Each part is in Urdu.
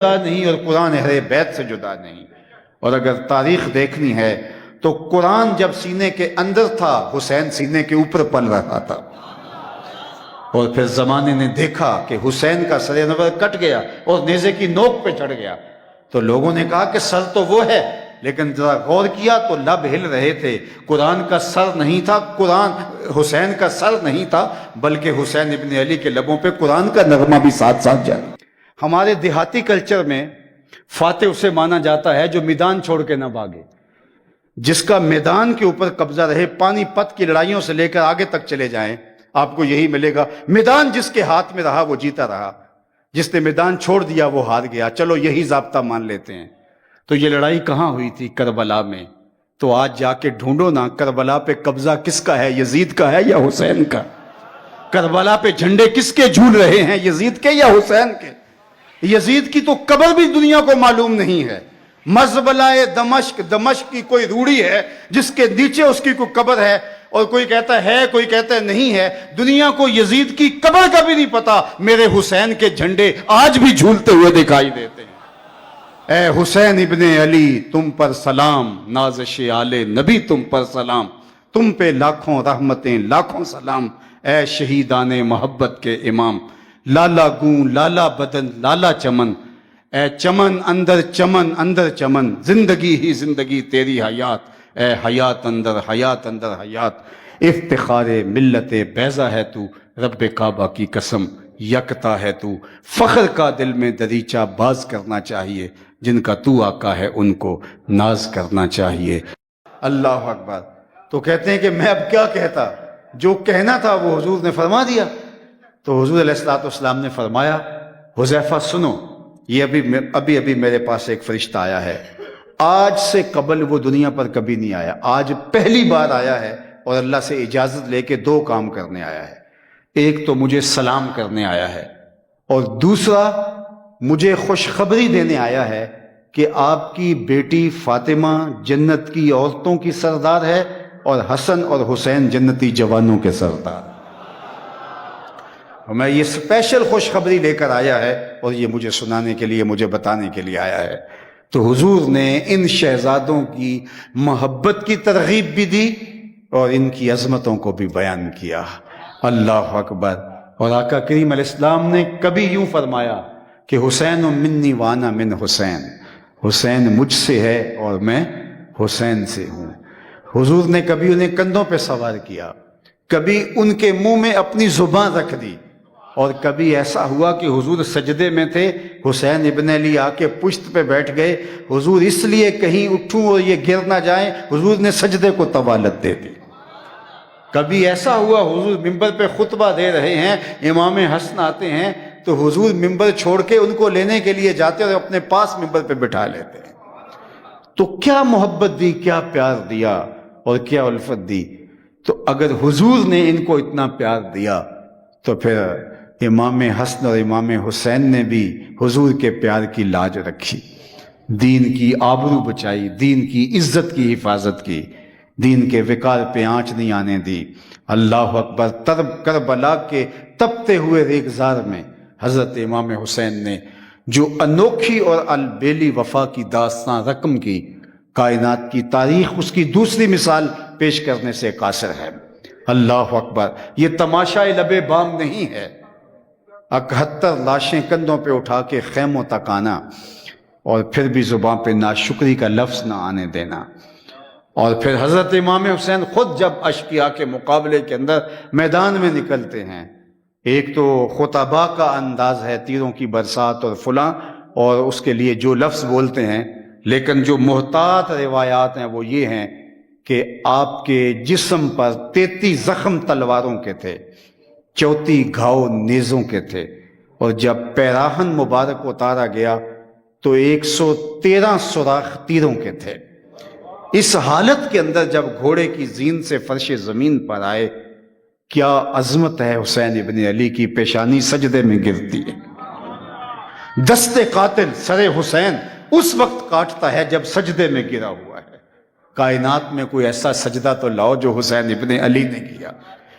جدا نہیں اور قرآن اہل بیت سے جدا نہیں۔ اور اگر تاریخ دیکھنی ہے تو قرآن جب سینے کے اندر تھا، حسین سینے کے اوپر پل رہا تھا، اور پھر زمانے نے دیکھا کہ حسین کا سر انور کٹ گیا اور نیزے کی نوک پہ چڑھ گیا، تو لوگوں نے کہا کہ سر تو وہ ہے، لیکن ذرا غور کیا تو لب ہل رہے تھے۔ قرآن کا سر نہیں تھا، قرآن حسین کا سر نہیں تھا، بلکہ حسین ابن علی کے لبوں پہ قرآن کا نغمہ بھی ساتھ ساتھ جاری۔ ہمارے دیہاتی کلچر میں فاتح اسے مانا جاتا ہے جو میدان چھوڑ کے نہ بھاگے، جس کا میدان کے اوپر قبضہ رہے، پانی پت کی لڑائیوں سے لے کر آگے تک چلے جائیں، آپ کو یہی ملے گا۔ میدان جس کے ہاتھ میں رہا وہ جیتا رہا، جس نے میدان چھوڑ دیا وہ ہار گیا۔ چلو یہی ضابطہ مان لیتے ہیں۔ تو یہ لڑائی کہاں ہوئی تھی؟ کربلا میں۔ تو آج جا کے ڈھونڈو نا، کربلا پہ قبضہ کس کا ہے؟ یزید کا ہے یا حسین کا؟ کربلا پہ جھنڈے کس کے جھول رہے ہیں؟ یزید کے یا حسین کے؟ یزید کی تو قبر بھی دنیا کو معلوم نہیں ہے۔ مزبلہ دمشق، دمشق کی کوئی روڑی ہے جس کے نیچے اس کی کوئی قبر ہے، اور کوئی کہتا ہے کوئی کہتا ہے نہیں ہے۔ دنیا کو یزید کی قبر کا بھی نہیں پتا، میرے حسین کے جھنڈے آج بھی جھولتے ہوئے دکھائی دیتے ہیں۔ اے حسین ابن علی تم پر سلام، نازش آل نبی تم پر سلام، تم پہ لاکھوں رحمتیں لاکھوں سلام، اے شہیدان محبت کے امام۔ لالا گوں لالا بدن لالا چمن، اے چمن اندر چمن، زندگی ہی زندگی تیری حیات، اے حیات اندر حیات۔ افتخار ملت بیضا ہے تو، رب کعبہ کی قسم یکتا ہے تو، فخر کا دل میں دریچہ باز کرنا چاہیے، جن کا تو آقا ہے ان کو ناز کرنا چاہیے۔ اللہ اکبر۔ تو کہتے ہیں کہ میں اب کیا کہتا، جو کہنا تھا وہ حضور نے فرما دیا۔ تو حضور علیہ السلام نے فرمایا، حذیفہ سنو، یہ ابھی میرے پاس ایک فرشتہ آیا ہے، آج سے قبل وہ دنیا پر کبھی نہیں آیا، آج پہلی بار آیا ہے، اور اللہ سے اجازت لے کے دو کام کرنے آیا ہے۔ ایک تو مجھے سلام کرنے آیا ہے، اور دوسرا مجھے خوشخبری دینے آیا ہے کہ آپ کی بیٹی فاطمہ جنت کی عورتوں کی سردار ہے، اور حسن اور حسین جنتی جوانوں کے سردار۔ میں یہ اسپیشل خوشخبری لے کر آیا ہے، اور یہ مجھے سنانے کے لیے، مجھے بتانے کے لیے آیا ہے۔ تو حضور نے ان شہزادوں کی محبت کی ترغیب بھی دی اور ان کی عظمتوں کو بھی بیان کیا۔ اللہ اکبر۔ اور آقا کریم علیہ السلام نے کبھی یوں فرمایا کہ حسین منی وانا من حسین، حسین مجھ سے ہے اور میں حسین سے ہوں۔ حضور نے کبھی انہیں کندھوں پہ سوار کیا، کبھی ان کے منہ میں اپنی زبان رکھ دی، اور کبھی ایسا ہوا کہ حضور سجدے میں تھے، حسین ابن علی آ کے پشت پہ بیٹھ گئے، حضور اس لیے کہیں اٹھوں اور یہ گر نہ جائیں، حضور نے سجدے کو طوالت دے دی۔ کبھی ایسا ہوا حضور ممبر پہ خطبہ دے رہے ہیں، امام حسن آتے ہیں تو حضور ممبر چھوڑ کے ان کو لینے کے لیے جاتے اور اپنے پاس ممبر پہ بٹھا لیتے ہیں۔ تو کیا محبت دی، کیا پیار دیا، اور کیا الفت دی۔ تو اگر حضور نے ان کو اتنا پیار دیا تو پھر امام حسن اور امام حسین نے بھی حضور کے پیار کی لاج رکھی، دین کی آبرو بچائی، دین کی عزت کی حفاظت کی، دین کے وقار پہ آنچ نہیں آنے دی۔ اللہ اکبر۔ کربلا کے تپتے ہوئے ریگزار میں حضرت امام حسین نے جو انوکھی اور البیلی وفا کی داستان رقم کی، کائنات کی تاریخ اس کی دوسری مثال پیش کرنے سے قاصر ہے۔ اللہ اکبر۔ یہ تماشا لبے بام نہیں ہے، 71 لاشیں کندھوں پہ اٹھا کے خیموں تک آنا، اور پھر بھی زبان پہ ناشکری کا لفظ نہ آنے دینا۔ اور پھر حضرت امام حسین خود جب اشقیاء کے مقابلے کے اندر میدان میں نکلتے ہیں، ایک تو خطبہ کا انداز ہے، تیروں کی برسات اور فلاں، اور اس کے لیے جو لفظ بولتے ہیں، لیکن جو محتاط روایات ہیں وہ یہ ہیں کہ آپ کے جسم پر 33 زخم تلواروں کے تھے، 34 گھاؤ نیزوں کے تھے، اور جب پیراہن مبارک اتارا گیا تو 113 سوراخ تیروں کے تھے۔ اس حالت کے اندر جب گھوڑے کی زین سے فرش زمین پر آئے، کیا عظمت ہے حسین ابن علی کی، پیشانی سجدے میں گرتی ہے۔ دست قاتل سر حسین اس وقت کاٹتا ہے جب سجدے میں گرا ہوا ہے۔ کائنات میں کوئی ایسا سجدہ تو لاؤ جو حسین ابن علی نے کیا۔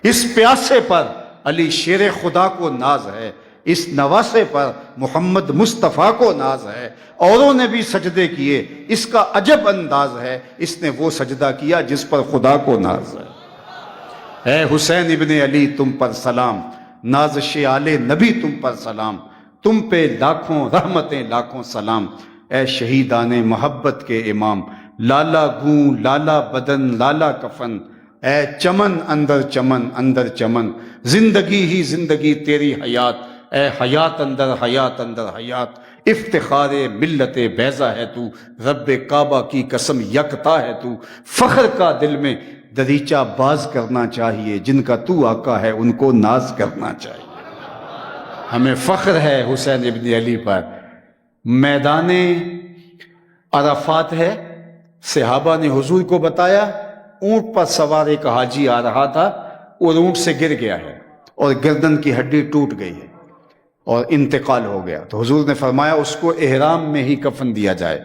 اس پیاسے پر علی شیر خدا کو ناز ہے، اس نواسے پر محمد مصطفیٰ کو ناز ہے، اوروں نے بھی سجدے کیے، اس کا عجب انداز ہے، اس نے وہ سجدہ کیا جس پر خدا کو ناز ہے۔ اے حسین ابن علی تم پر سلام، نازش آل نبی تم پر سلام، تم پہ لاکھوں رحمتیں لاکھوں سلام، اے شہیدان محبت کے امام، لالا گوں لالا بدن لالا کفن، اے چمن اندر چمن، زندگی ہی زندگی تیری حیات، اے حیات اندر حیات، افتخار ملت بیضا ہے تو، رب کعبہ کی قسم یکتا ہے تو، فخر کا دل میں دریچہ باز کرنا چاہیے، جن کا تو آقا ہے ان کو ناز کرنا چاہیے۔ ہمیں فخر ہے حسین ابن علی پر۔ میدان عرفات ہے، صحابہ نے حضور کو بتایا، اونٹ پر سوار ایک حاجی آ رہا تھا اور اونٹ سے گر گیا ہے اور گردن کی ہڈی ٹوٹ گئی ہے اور انتقال ہو گیا، تو حضور نے فرمایا اس کو احرام میں ہی کفن دیا جائے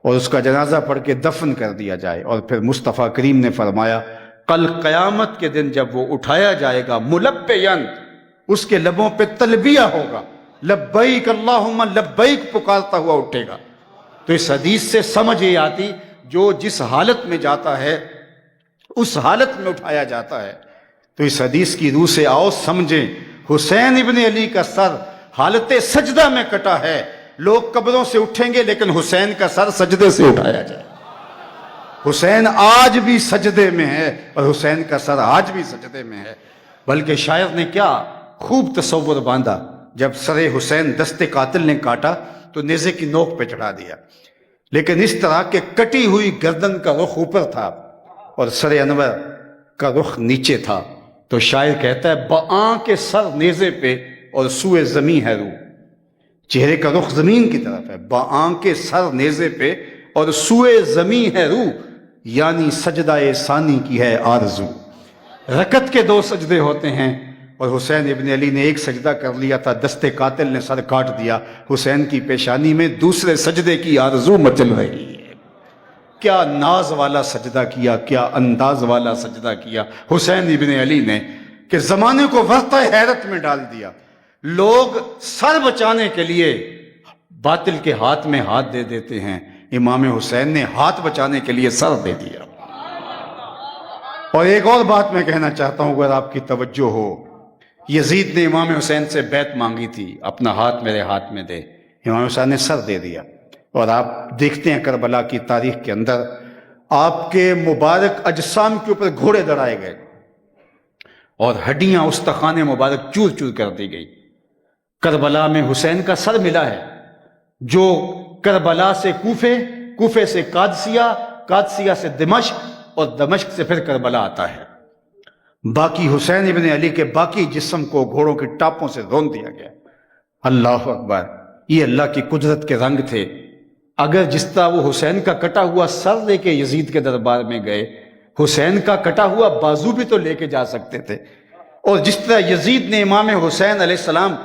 اور اس کا جنازہ پڑھ کے دفن کر دیا جائے، اور پھر مصطفیٰ کریم نے فرمایا کل قیامت کے دن جب وہ اٹھایا جائے گا ملبین، اس کے لبوں پہ تلبیہ ہوگا، لبیک اللہم لبیک پکارتا ہوا اٹھے گا۔ تو اس حدیث سے سمجھ یہ آتی جو جس حالت میں جاتا ہے اس حالت میں اٹھایا جاتا ہے۔ تو اس حدیث کی روح سے آؤ سمجھیں، حسین ابن علی کا سر حالت سجدہ میں کٹا ہے، لوگ قبروں سے اٹھیں گے لیکن حسین کا سر سجدے سے اٹھایا جائے۔ حسین آج بھی سجدے میں ہے اور حسین کا سر آج بھی سجدے میں ہے۔ بلکہ شاعر نے کیا خوب تصور باندھا، جب سر حسین دست قاتل نے کاٹا تو نیزے کی نوک پہ چڑھا دیا، لیکن اس طرح کہ کٹی ہوئی گردن کا رخ اوپر تھا اور سر انور کا رخ نیچے تھا، تو شاعر کہتا ہے بآں کے سر نیزے پہ اور سوئے زمین ہے روح، چہرے کا رخ زمین کی طرف ہے، بآں کے سر نیزے پہ اور سوئے زمین ہے روح، یعنی سجدہ ثانی کی ہے آرزو۔ رکعت کے 2 سجدے ہوتے ہیں اور حسین ابن علی نے ایک سجدہ کر لیا تھا، دست قاتل نے سر کاٹ دیا، حسین کی پیشانی میں دوسرے سجدے کی آرزو مچل رہی ہے۔ کیا ناز والا سجدہ کیا، کیا انداز والا سجدہ کیا حسین ابن علی نے کہ زمانے کو ورطہ حیرت میں ڈال دیا۔ لوگ سر بچانے کے لیے باطل کے ہاتھ میں ہاتھ دے دیتے ہیں، امام حسین نے ہاتھ بچانے کے لیے سر دے دیا۔ اور ایک اور بات میں کہنا چاہتا ہوں اگر آپ کی توجہ ہو، یزید نے امام حسین سے بیعت مانگی تھی، اپنا ہاتھ میرے ہاتھ میں دے، امام حسین نے سر دے دیا۔ اور آپ دیکھتے ہیں کربلا کی تاریخ کے اندر آپ کے مبارک اجسام کے اوپر گھوڑے دڑائے گئے اور ہڈیاں استخوان مبارک چور چور کر دی گئی۔ کربلا میں حسین کا سر ملا ہے، جو کربلا سے کوفے، کوفے سے قادسیہ، قادسیہ سے دمشق اور دمشق سے پھر کربلا آتا ہے۔ باقی حسین ابن علی کے باقی جسم کو گھوڑوں کی ٹاپوں سے رون دیا گیا۔ اللہ اکبر، یہ اللہ کی قدرت کے رنگ تھے۔ اگر جس طرح وہ حسین کا کٹا ہوا سر لے کے یزید کے دربار میں گئے، حسین کا کٹا ہوا بازو بھی تو لے کے جا سکتے تھے، اور جس طرح یزید نے امام حسین علیہ السلام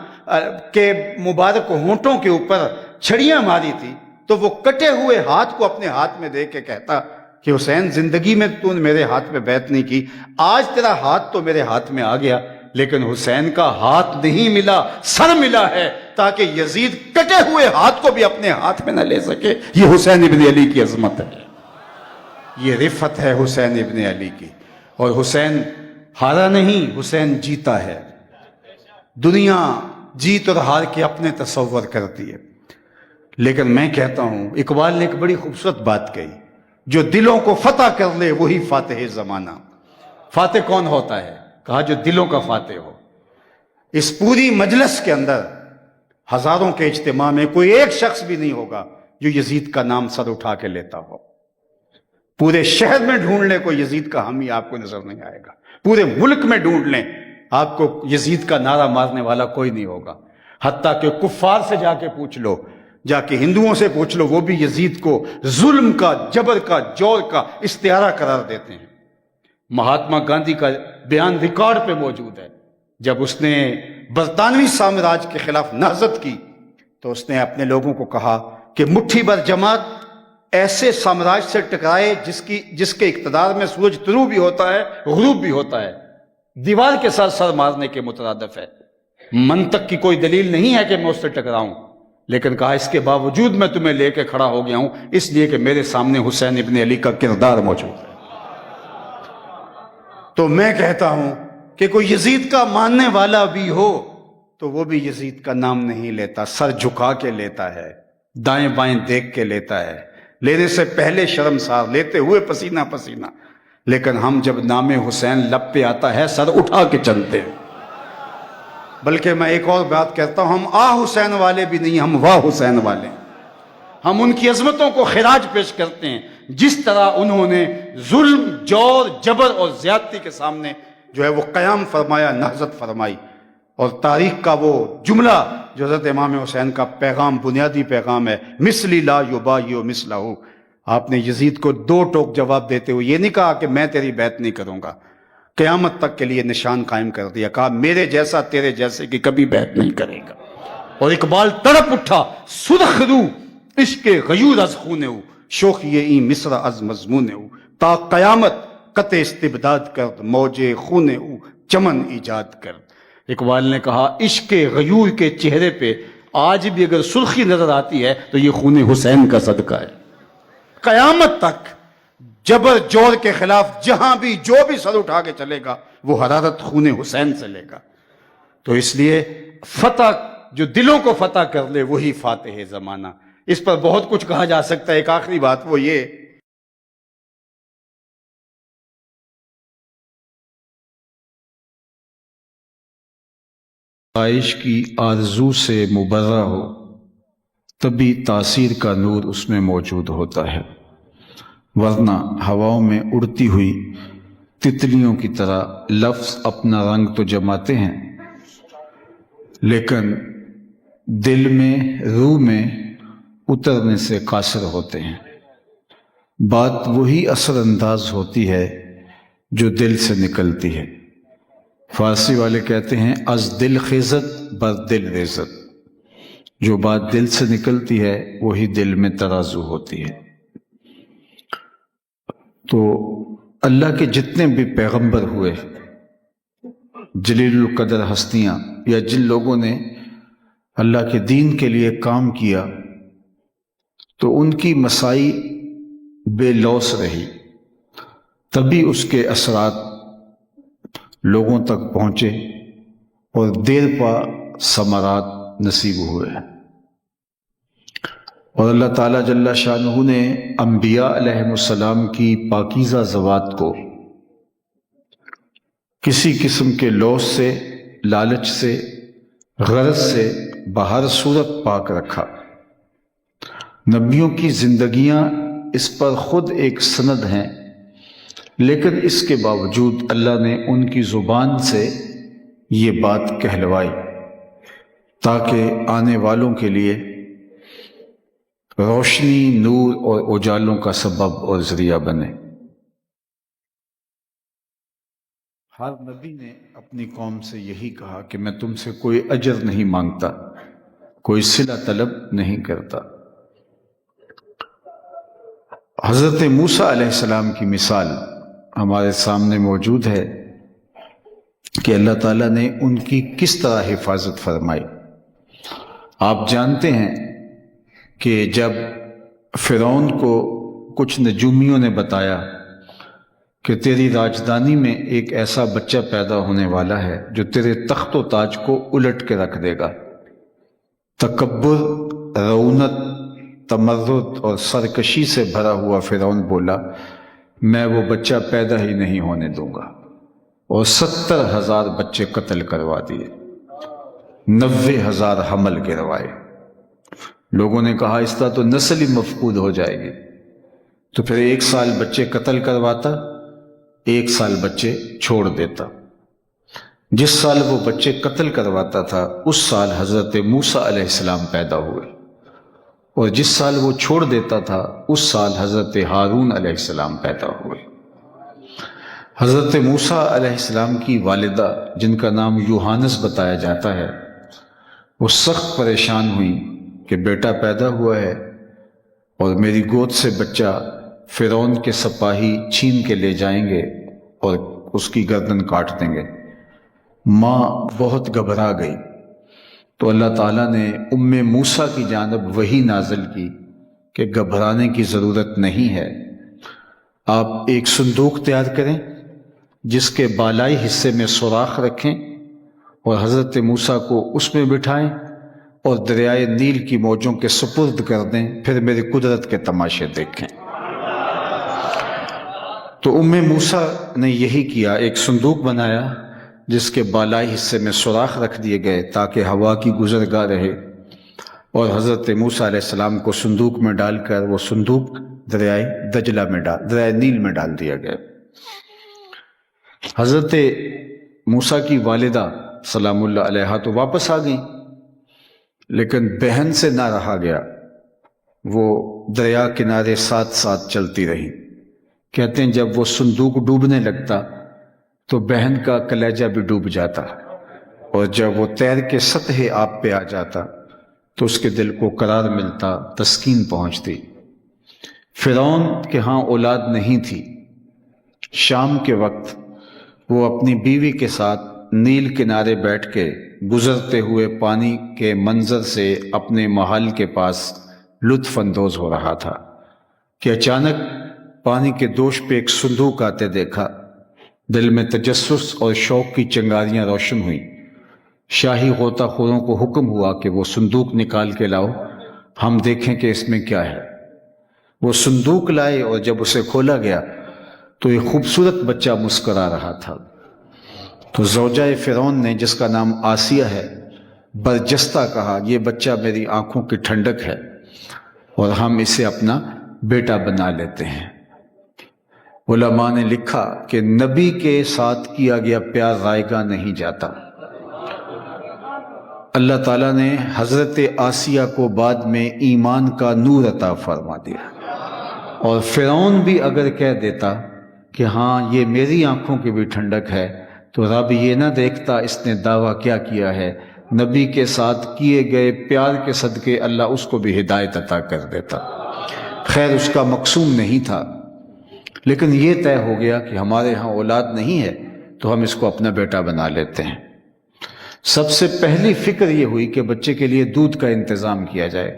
کے مبارک ہونٹوں کے اوپر چھڑیاں ماری تھی، تو وہ کٹے ہوئے ہاتھ کو اپنے ہاتھ میں دے کے کہتا کہ حسین زندگی میں تو نے میرے ہاتھ میں بیعت نہیں کی، آج تیرا ہاتھ تو میرے ہاتھ میں آ گیا، لیکن حسین کا ہاتھ نہیں ملا، سر ملا ہے، تاکہ یزید کٹے ہوئے ہاتھ کو بھی اپنے ہاتھ میں نہ لے سکے۔ یہ حسین ابن علی کی عظمت ہے، یہ رفت ہے حسین ابن علی کی۔ اور حسین ہارا نہیں، حسین جیتا ہے۔ دنیا جیت اور ہار کے اپنے تصور کرتی ہے، لیکن میں کہتا ہوں اقبال نے ایک بڑی خوبصورت بات کہی، جو دلوں کو فتح کر لے وہی فاتح زمانہ۔ فاتح کون ہوتا ہے؟ کہا جو دلوں کا فاتح ہو۔ اس پوری مجلس کے اندر ہزاروں کے اجتماع میں کوئی ایک شخص بھی نہیں ہوگا جو یزید کا نام سر اٹھا کے لیتا ہو۔ پورے شہر میں ڈھونڈ لیں کوئی یزید کا حامی آپ کو نظر نہیں آئے گا، پورے ملک میں ڈھونڈ لیں آپ کو یزید کا نعرہ مارنے والا کوئی نہیں ہوگا۔ حتیٰ کہ کفار سے جا کے پوچھ لو، جا کے ہندوؤں سے پوچھ لو، وہ بھی یزید کو ظلم کا، جبر کا، جور کا استعارہ قرار دیتے ہیں۔ مہاتما گاندھی کا بیان ریکارڈ پہ موجود ہے، جب اس نے برطانوی سامراج کے خلاف نہضت کی تو اس نے اپنے لوگوں کو کہا کہ مٹھی بھر جماعت ایسے سامراج سے ٹکرائے جس کے اقتدار میں سورج طلوع بھی ہوتا ہے غروب بھی ہوتا ہے، دیوار کے ساتھ سر مارنے کے مترادف ہے۔ منطق کی کوئی دلیل نہیں ہے کہ میں اس سے ٹکراؤں، لیکن کہا اس کے باوجود میں تمہیں لے کے کھڑا ہو گیا ہوں اس لیے کہ میرے سامنے حسین ابن علی کا کردار موجود ہے۔ تو میں کہتا ہوں کہ کوئی یزید کا ماننے والا بھی ہو تو وہ بھی یزید کا نام نہیں لیتا، سر جھکا کے لیتا ہے، دائیں بائیں دیکھ کے لیتا ہے، لینے سے پہلے شرمسار، لیتے ہوئے پسینہ پسینہ، لیکن ہم جب نام حسین لب پہ آتا ہے سر اٹھا کے چلتے ہیں۔ بلکہ میں ایک اور بات کہتا ہوں، ہم حسین والے بھی نہیں، ہم واہ حسین والے ہیں۔ ہم ان کی عظمتوں کو خراج پیش کرتے ہیں، جس طرح انہوں نے ظلم، جور، جبر اور زیادتی کے سامنے جو ہے وہ قیام فرمایا، نہضت فرمائی، اور تاریخ کا وہ جملہ جو حضرت امام حسین کا پیغام، بنیادی پیغام ہے، مثلی لا یبایع مثلہ، آپ نے یزید کو 2 ٹوک جواب دیتے ہوئے یہ نہیں کہا کہ میں تیری بیعت نہیں کروں گا، قیامت تک کے لیے نشان قائم کر دیا، کہا میرے جیسا تیرے جیسے کی کبھی بیعت نہیں کرے گا۔ اور اقبال تڑپ اٹھا، سرخ رو عشق غیور از خونے ہو، شوخی این مصر از مضمونے ہو، تا قیامت قطع استبداد کرد، موج خونے ہو چمن ایجاد کرد۔ اقبال نے کہا عشق غیور کے چہرے پہ آج بھی اگر سرخی نظر آتی ہے تو یہ خون حسین کا صدقہ ہے۔ قیامت تک جبر جور کے خلاف جہاں بھی جو بھی سر اٹھا کے چلے گا وہ حرارت خون حسین سے لے گا۔ تو اس لیے فتح جو دلوں کو فتح کر لے وہی فاتح زمانہ۔ اس پر بہت کچھ کہا جا سکتا ہے، ایک آخری بات وہ یہ، خواہش کی آرزو سے مبرہ ہو تبھی تاثیر کا نور اس میں موجود ہوتا ہے، ورنہ ہواؤں میں اڑتی ہوئی تتلیوں کی طرح لفظ اپنا رنگ تو جماتے ہیں لیکن دل میں، روح میں اترنے سے قاصر ہوتے ہیں۔ بات وہی اثر انداز ہوتی ہے جو دل سے نکلتی ہے۔ فارسی والے کہتے ہیں از دل خیزت بر دل ریزت، جو بات دل سے نکلتی ہے وہی دل میں ترازو ہوتی ہے۔ تو اللہ کے جتنے بھی پیغمبر ہوئے، جلیل القدر ہستیاں، یا جن لوگوں نے اللہ کے دین کے لیے کام کیا، تو ان کی مسائی بے لوث رہی، تبھی اس کے اثرات لوگوں تک پہنچے اور دیر پا ثمرات نصیب ہوئے۔ اور اللہ تعالیٰ جل شانہ نے انبیاء علیہ السلام کی پاکیزہ ذوات کو کسی قسم کے لوث سے، لالچ سے، غرض سے بہر صورت پاک رکھا۔ نبیوں کی زندگیاں اس پر خود ایک سند ہیں، لیکن اس کے باوجود اللہ نے ان کی زبان سے یہ بات کہلوائی تاکہ آنے والوں کے لیے روشنی، نور اور اجالوں کا سبب اور ذریعہ بنے۔ ہر نبی نے اپنی قوم سے یہی کہا کہ میں تم سے کوئی اجر نہیں مانگتا، کوئی صلہ طلب نہیں کرتا۔ حضرت موسیٰ علیہ السلام کی مثال ہمارے سامنے موجود ہے کہ اللہ تعالیٰ نے ان کی کس طرح حفاظت فرمائی۔ آپ جانتے ہیں کہ جب فرعون کو کچھ نجومیوں نے بتایا کہ تیری راجدانی میں ایک ایسا بچہ پیدا ہونے والا ہے جو تیرے تخت و تاج کو الٹ کے رکھ دے گا، تکبر، رعونت، تمرد اور سرکشی سے بھرا ہوا فرعون بولا میں وہ بچہ پیدا ہی نہیں ہونے دوں گا، اور 70,000 بچے قتل کروا دیے، 90,000 حمل گروائے۔ لوگوں نے کہا اس طرح تو نسل ہی مفقود ہو جائے گی، تو پھر 1 سال بچے قتل کرواتا، 1 سال بچے چھوڑ دیتا۔ جس سال وہ بچے قتل کرواتا تھا اس سال حضرت موسیٰ علیہ السلام پیدا ہوئے، اور جس سال وہ چھوڑ دیتا تھا اس سال حضرت ہارون علیہ السلام پیدا ہوئے۔ حضرت موسیٰ علیہ السلام کی والدہ جن کا نام یوحانس بتایا جاتا ہے، وہ سخت پریشان ہوئی کہ بیٹا پیدا ہوا ہے اور میری گود سے بچہ فرعون کے سپاہی چھین کے لے جائیں گے اور اس کی گردن کاٹ دیں گے۔ ماں بہت گھبرا گئی تو اللہ تعالیٰ نے موسیٰ کی جانب وحی نازل کی کہ گھبرانے کی ضرورت نہیں ہے، آپ ایک صندوق تیار کریں جس کے بالائی حصے میں سوراخ رکھیں اور حضرت موسیٰ کو اس میں بٹھائیں اور دریائے نیل کی موجوں کے سپرد کر دیں، پھر میری قدرت کے تماشے دیکھیں۔ تو موسیٰ نے یہی کیا، ایک صندوق بنایا جس کے بالائی حصے میں سوراخ رکھ دیے گئے تاکہ ہوا کی گزرگاہ رہے، اور حضرت موسیٰ علیہ السلام کو صندوق میں ڈال کر وہ صندوق دریائے نیل میں ڈال دیا گیا۔ حضرت موسیٰ کی والدہ سلام اللہ علیہا تو واپس آ گئیں، لیکن بہن سے نہ رہا گیا، وہ دریا کنارے ساتھ ساتھ چلتی رہی۔ کہتے ہیں جب وہ صندوق ڈوبنے لگتا تو بہن کا کلیجہ بھی ڈوب جاتا، اور جب وہ تیر کے سطح آب پہ آ جاتا تو اس کے دل کو قرار ملتا، تسکین پہنچتی۔ فرعون کے ہاں اولاد نہیں تھی۔ شام کے وقت وہ اپنی بیوی کے ساتھ نیل کنارے بیٹھ کے گزرتے ہوئے پانی کے منظر سے اپنے محل کے پاس لطف اندوز ہو رہا تھا کہ اچانک پانی کے دوش پہ ایک صندوق آتے دیکھا۔ دل میں تجسس اور شوق کی چنگاریاں روشن ہوئیں۔ شاہی غوطہ خوروں کو حکم ہوا کہ وہ صندوق نکال کے لاؤ، ہم دیکھیں کہ اس میں کیا ہے۔ وہ صندوق لائے اور جب اسے کھولا گیا تو ایک خوبصورت بچہ مسکرا رہا تھا۔ تو زوجہ فرعون نے، جس کا نام آسیہ ہے، برجستہ کہا، یہ بچہ میری آنکھوں کی ٹھنڈک ہے اور ہم اسے اپنا بیٹا بنا لیتے ہیں۔ علماء نے لکھا کہ نبی کے ساتھ کیا گیا پیار رائگاں نہیں جاتا۔ اللہ تعالیٰ نے حضرت آسیہ کو بعد میں ایمان کا نور عطا فرما دیا، اور فرعون بھی اگر کہہ دیتا کہ ہاں یہ میری آنکھوں کی بھی ٹھنڈک ہے تو رب یہ نہ دیکھتا اس نے دعویٰ کیا کیا ہے، نبی کے ساتھ کیے گئے پیار کے صدقے اللہ اس کو بھی ہدایت عطا کر دیتا۔ خیر اس کا مقصود نہیں تھا، لیکن یہ طے ہو گیا کہ ہمارے ہاں اولاد نہیں ہے تو ہم اس کو اپنا بیٹا بنا لیتے ہیں۔ سب سے پہلی فکر یہ ہوئی کہ بچے کے لیے دودھ کا انتظام کیا جائے،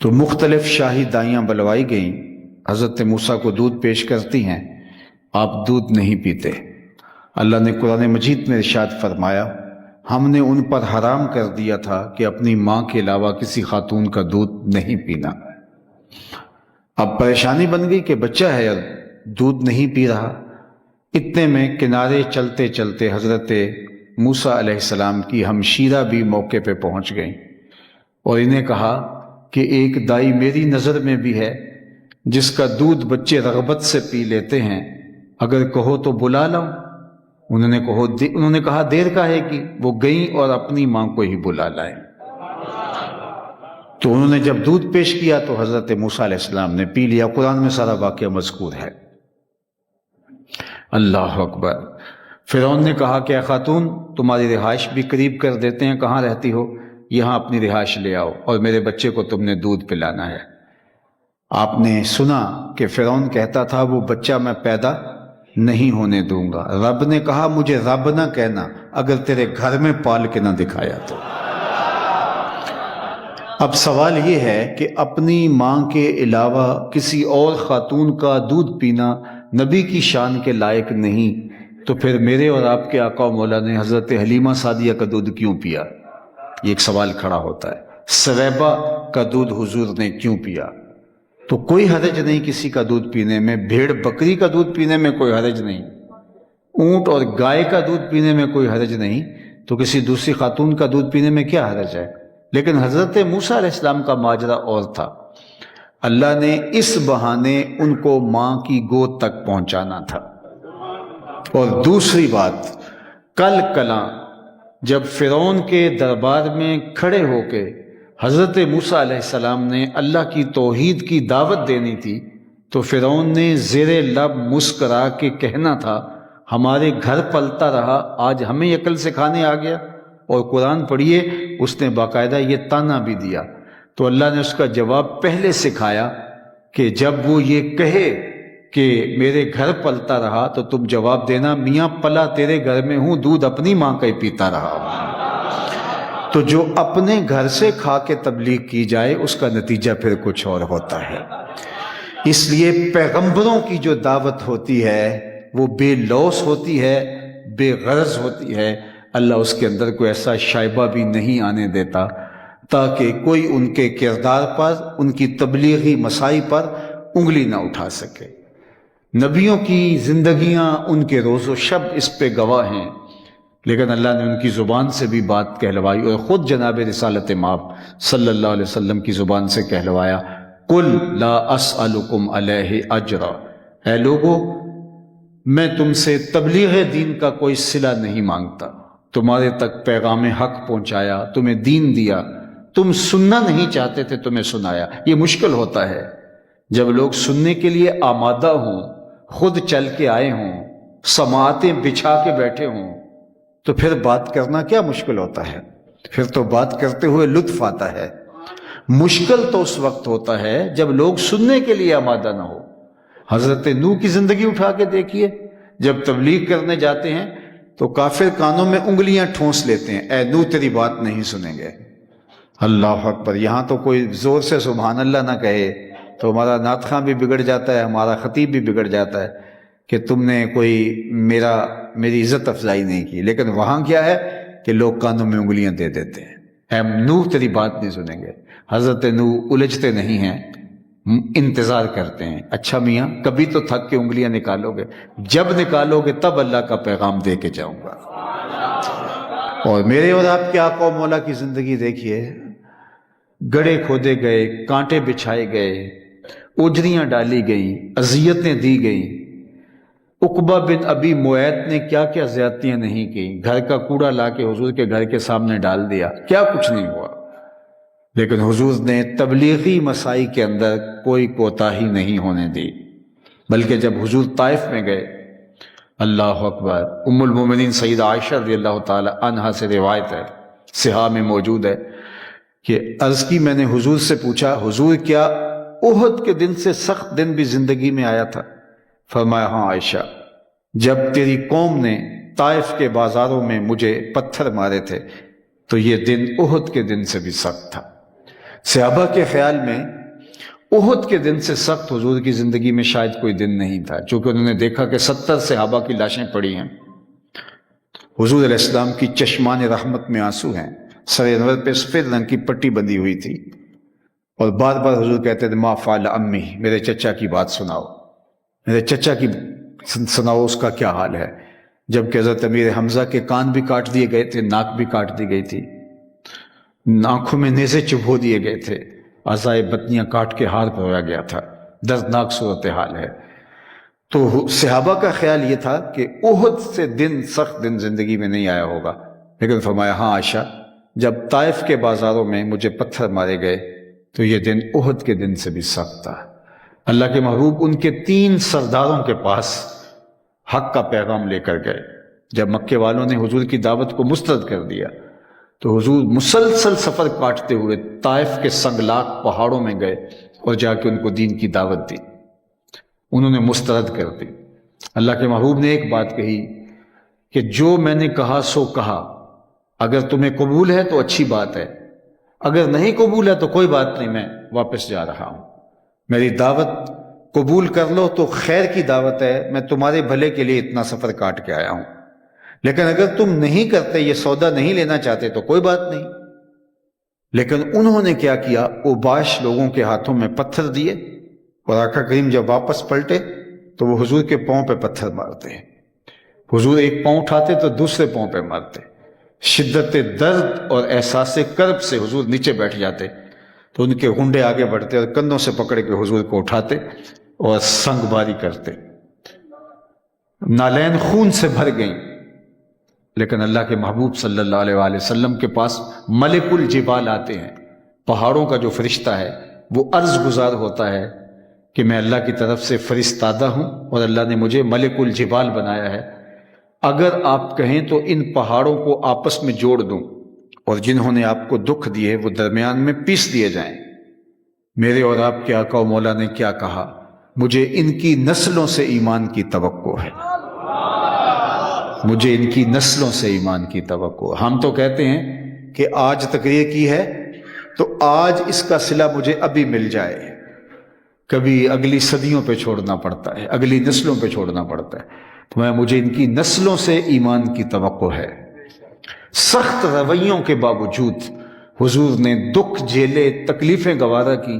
تو مختلف شاہی دائیاں بلوائی گئیں، حضرت موسیٰ کو دودھ پیش کرتی ہیں، آپ دودھ نہیں پیتے۔ اللہ نے قرآن مجید میں ارشاد فرمایا، ہم نے ان پر حرام کر دیا تھا کہ اپنی ماں کے علاوہ کسی خاتون کا دودھ نہیں پینا۔ اب پریشانی بن گئی کہ بچہ ہے اور دودھ نہیں پی رہا۔ اتنے میں کنارے چلتے چلتے حضرت موسیٰ علیہ السلام کی ہمشیرہ بھی موقع پہ پہنچ گئیں اور انہیں کہا کہ ایک دائی میری نظر میں بھی ہے جس کا دودھ بچے رغبت سے پی لیتے ہیں، اگر کہو تو بلا لاؤ۔ انہوں نے کہا دیر کاہے کی، وہ گئیں اور اپنی ماں کو ہی بلا لائیں۔ تو انہوں نے جب دودھ پیش کیا تو حضرت موسیٰ علیہ السلام نے پی لیا۔ قرآن میں سارا واقعہ مذکور ہے۔ اللہ اکبر۔ فرعون نے کہا کہ اے خاتون، تمہاری رہائش بھی قریب کر دیتے ہیں، کہاں رہتی ہو؟ یہاں اپنی رہائش لے آؤ اور میرے بچے کو تم نے دودھ پلانا ہے۔ آپ نے سنا کہ فرعون کہتا تھا وہ بچہ میں پیدا نہیں ہونے دوں گا۔ رب نے کہا مجھے رب نہ کہنا اگر تیرے گھر میں پال کے نہ دکھایا تو۔ اب سوال یہ ہے کہ اپنی ماں کے علاوہ کسی اور خاتون کا دودھ پینا نبی کی شان کے لائق نہیں، تو پھر میرے اور آپ کے آقا و مولا نے حضرت حلیمہ سعدیہ کا دودھ کیوں پیا؟ یہ ایک سوال کھڑا ہوتا ہے۔ سویبہ کا دودھ حضور نے کیوں پیا؟ تو کوئی حرج نہیں کسی کا دودھ پینے میں، بھیڑ بکری کا دودھ پینے میں کوئی حرج نہیں، اونٹ اور گائے کا دودھ پینے میں کوئی حرج نہیں، تو کسی دوسری خاتون کا دودھ پینے میں کیا حرج ہے؟ لیکن حضرت موسیٰ علیہ السلام کا ماجرا اور تھا۔ اللہ نے اس بہانے ان کو ماں کی گود تک پہنچانا تھا۔ اور دوسری بات، کل کلاں جب فرعون کے دربار میں کھڑے ہو کے حضرت موسیٰ علیہ السلام نے اللہ کی توحید کی دعوت دینی تھی، تو فرعون نے زیر لب مسکرا کے کہنا تھا ہمارے گھر پلتا رہا، آج ہمیں عقل سکھانے آ گیا۔ اور قرآن پڑھیے، اس نے باقاعدہ یہ تانا بھی دیا۔ تو اللہ نے اس کا جواب پہلے سکھایا کہ جب وہ یہ کہے کہ میرے گھر پلتا رہا تو تم جواب دینا میاں پلا تیرے گھر میں ہوں، دودھ اپنی ماں کا ہی پیتا رہا ہوں۔ تو جو اپنے گھر سے کھا کے تبلیغ کی جائے اس کا نتیجہ پھر کچھ اور ہوتا ہے۔ اس لیے پیغمبروں کی جو دعوت ہوتی ہے وہ بے لوث ہوتی ہے، بے غرض ہوتی ہے۔ اللہ اس کے اندر کوئی ایسا شائبہ بھی نہیں آنے دیتا تاکہ کوئی ان کے کردار پر، ان کی تبلیغی مساعی پر انگلی نہ اٹھا سکے۔ نبیوں کی زندگیاں، ان کے روز و شب اس پہ گواہ ہیں، لیکن اللہ نے ان کی زبان سے بھی بات کہلوائی اور خود جناب رسالت مآب صلی اللہ علیہ وسلم کی زبان سے کہلوایا، قل لا اسألکم علیہ اجرا، اے لوگو میں تم سے تبلیغ دین کا کوئی صلہ نہیں مانگتا، تمہارے تک پیغام حق پہنچایا، تمہیں دین دیا، تم سننا نہیں چاہتے تھے تمہیں سنایا۔ یہ مشکل ہوتا ہے جب لوگ سننے کے لیے آمادہ ہوں، خود چل کے آئے ہوں، سماعتیں بچھا کے بیٹھے ہوں، تو پھر بات کرنا کیا مشکل ہوتا ہے، پھر تو بات کرتے ہوئے لطف آتا ہے۔ مشکل تو اس وقت ہوتا ہے جب لوگ سننے کے لیے آمادہ نہ ہو۔ حضرت نوح کی زندگی اٹھا کے دیکھیے، جب تبلیغ کرنے جاتے ہیں تو کافر کانوں میں انگلیاں ٹھونس لیتے ہیں، اے نوح تیری بات نہیں سنیں گے۔ اللہ اکبر! یہاں تو کوئی زور سے سبحان اللہ نہ کہے تو ہمارا نعت خواں بھی بگڑ جاتا ہے، ہمارا خطیب بھی بگڑ جاتا ہے کہ تم نے کوئی میری عزت افزائی نہیں کی۔ لیکن وہاں کیا ہے کہ لوگ کانوں میں انگلیاں دے دیتے ہیں، اے نوح تیری بات نہیں سنیں گے۔ حضرت نوح الجھتے نہیں ہیں، انتظار کرتے ہیں، اچھا میاں کبھی تو تھک کے انگلیاں نکالو گے، جب نکالو گے تب اللہ کا پیغام دے کے جاؤں گا۔ اور میرے اور آپ کے آقا و مولا کی زندگی دیکھیے، گڑھے کھودے گئے، کانٹے بچھائے گئے، اجریاں ڈالی گئیں، اذیتیں دی گئیں۔ عقبہ بن ابی معیط نے کیا کیا زیادتیاں نہیں کی، گھر کا کوڑا لا کے حضور کے گھر کے سامنے ڈال دیا، کیا کچھ نہیں ہوا، لیکن حضور نے تبلیغی مسائی کے اندر کوئی کوتاہی نہیں ہونے دی۔ بلکہ جب حضور طائف میں گئے، اللہ اکبر، ام المومنین سیدہ عائشہ رضی اللہ تعالی عنہا سے روایت ہے، صحاح میں موجود ہے کہ عرض کی میں نے حضور سے پوچھا، حضور کیا احد کے دن سے سخت دن بھی زندگی میں آیا تھا؟ فرمایا ہاں عائشہ، جب تیری قوم نے طائف کے بازاروں میں مجھے پتھر مارے تھے تو یہ دن احد کے دن سے بھی سخت تھا۔ صحابہ کے خیال میں احد کے دن سے سخت حضور کی زندگی میں شاید کوئی دن نہیں تھا، چونکہ انہوں نے دیکھا کہ 70 صحابہ کی لاشیں پڑی ہیں، حضور علیہ السلام کی چشمان رحمت میں آنسو ہیں، سر انور پہ سفید رنگ کی پٹی بندھی ہوئی تھی، اور بار بار حضور کہتے تھے ما فعل امی، میرے چچا کی بات سناؤ، میرے چچا کی سناؤ، اس کا کیا حال ہے۔ جبکہ حضرت امیر حمزہ کے کان بھی کاٹ دیے گئے تھے، ناک بھی کاٹ دی گئی تھی، آنکھوں میں نیزے چبھو دیے گئے تھے، اعضائے بطنیاں کاٹ کے ہار پرویا گیا تھا، دردناک صورتحال ہے۔ تو صحابہ کا خیال یہ تھا کہ احد سے دن سخت دن زندگی میں نہیں آیا ہوگا، لیکن فرمایا ہاں عائشہ، جب طائف کے بازاروں میں مجھے پتھر مارے گئے تو یہ دن احد کے دن سے بھی سخت تھا۔ اللہ کے محبوب ان کے 3 سرداروں کے پاس حق کا پیغام لے کر گئے۔ جب مکے والوں نے حضور کی دعوت کو مسترد کر دیا تو حضور مسلسل سفر کاٹتے ہوئے طائف کے سنگلاخ پہاڑوں میں گئے اور جا کے ان کو دین کی دعوت دی، انہوں نے مسترد کر دی۔ اللہ کے محبوب نے ایک بات کہی کہ جو میں نے کہا سو کہا، اگر تمہیں قبول ہے تو اچھی بات ہے، اگر نہیں قبول ہے تو کوئی بات نہیں، میں واپس جا رہا ہوں، میری دعوت قبول کر لو تو خیر کی دعوت ہے، میں تمہارے بھلے کے لیے اتنا سفر کاٹ کے آیا ہوں، لیکن اگر تم نہیں کرتے، یہ سودا نہیں لینا چاہتے تو کوئی بات نہیں۔ لیکن انہوں نے کیا کیا، اوباش لوگوں کے ہاتھوں میں پتھر دیے، اور آقا کریم جب واپس پلٹے تو وہ حضور کے پاؤں پہ پتھر مارتے ہیں، حضور ایک پاؤں اٹھاتے تو دوسرے پاؤں پہ مارتے، شدت درد اور احساس کرب سے حضور نیچے بیٹھ جاتے تو ان کے گھنڈے آگے بڑھتے اور کندھوں سے پکڑ کے حضور کو اٹھاتے اور سنگ باری کرتے، نالین خون سے بھر گئیں۔ لیکن اللہ کے محبوب صلی اللہ علیہ وآلہ وسلم کے پاس ملک الجبال آتے ہیں، پہاڑوں کا جو فرشتہ ہے وہ عرض گزار ہوتا ہے کہ میں اللہ کی طرف سے فرستادہ ہوں اور اللہ نے مجھے ملک الجبال بنایا ہے، اگر آپ کہیں تو ان پہاڑوں کو آپس میں جوڑ دوں اور جنہوں نے آپ کو دکھ دیے وہ درمیان میں پیس دیے جائیں۔ میرے اور آپ کے آقا و مولا نے کیا کہا، مجھے ان کی نسلوں سے ایمان کی توقع ہے، مجھے ان کی نسلوں سے ایمان کی توقع۔ ہم تو کہتے ہیں کہ آج تقریر کی ہے تو آج اس کا صلہ مجھے ابھی مل جائے، کبھی اگلی صدیوں پہ چھوڑنا پڑتا ہے، اگلی نسلوں پہ چھوڑنا پڑتا ہے، تو مجھے ان کی نسلوں سے ایمان کی توقع ہے۔ سخت رویوں کے باوجود حضور نے دکھ جھیلے، تکلیفیں گوارا کی،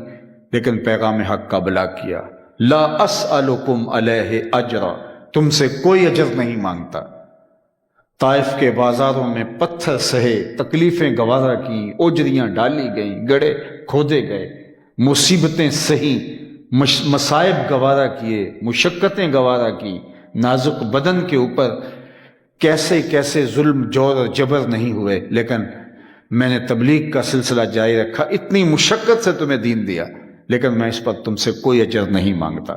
لیکن پیغام حق کا بلاغ کیا۔ لا اسألکم علیہ اجرا، تم سے کوئی اجر نہیں مانگتا۔ طائف کے بازاروں میں پتھر سہے، تکلیفیں گوارا کی، اجریاں ڈالی گئیں، گڑھے کھودے گئے، مصیبتیں سہی، مصائب گوارا کیے، مشقتیں گوارا کی، نازک بدن کے اوپر کیسے کیسے ظلم، جور اور جبر نہیں ہوئے، لیکن میں نے تبلیغ کا سلسلہ جاری رکھا۔ اتنی مشقت سے تمہیں دین دیا، لیکن میں اس پر تم سے کوئی اجر نہیں مانگتا۔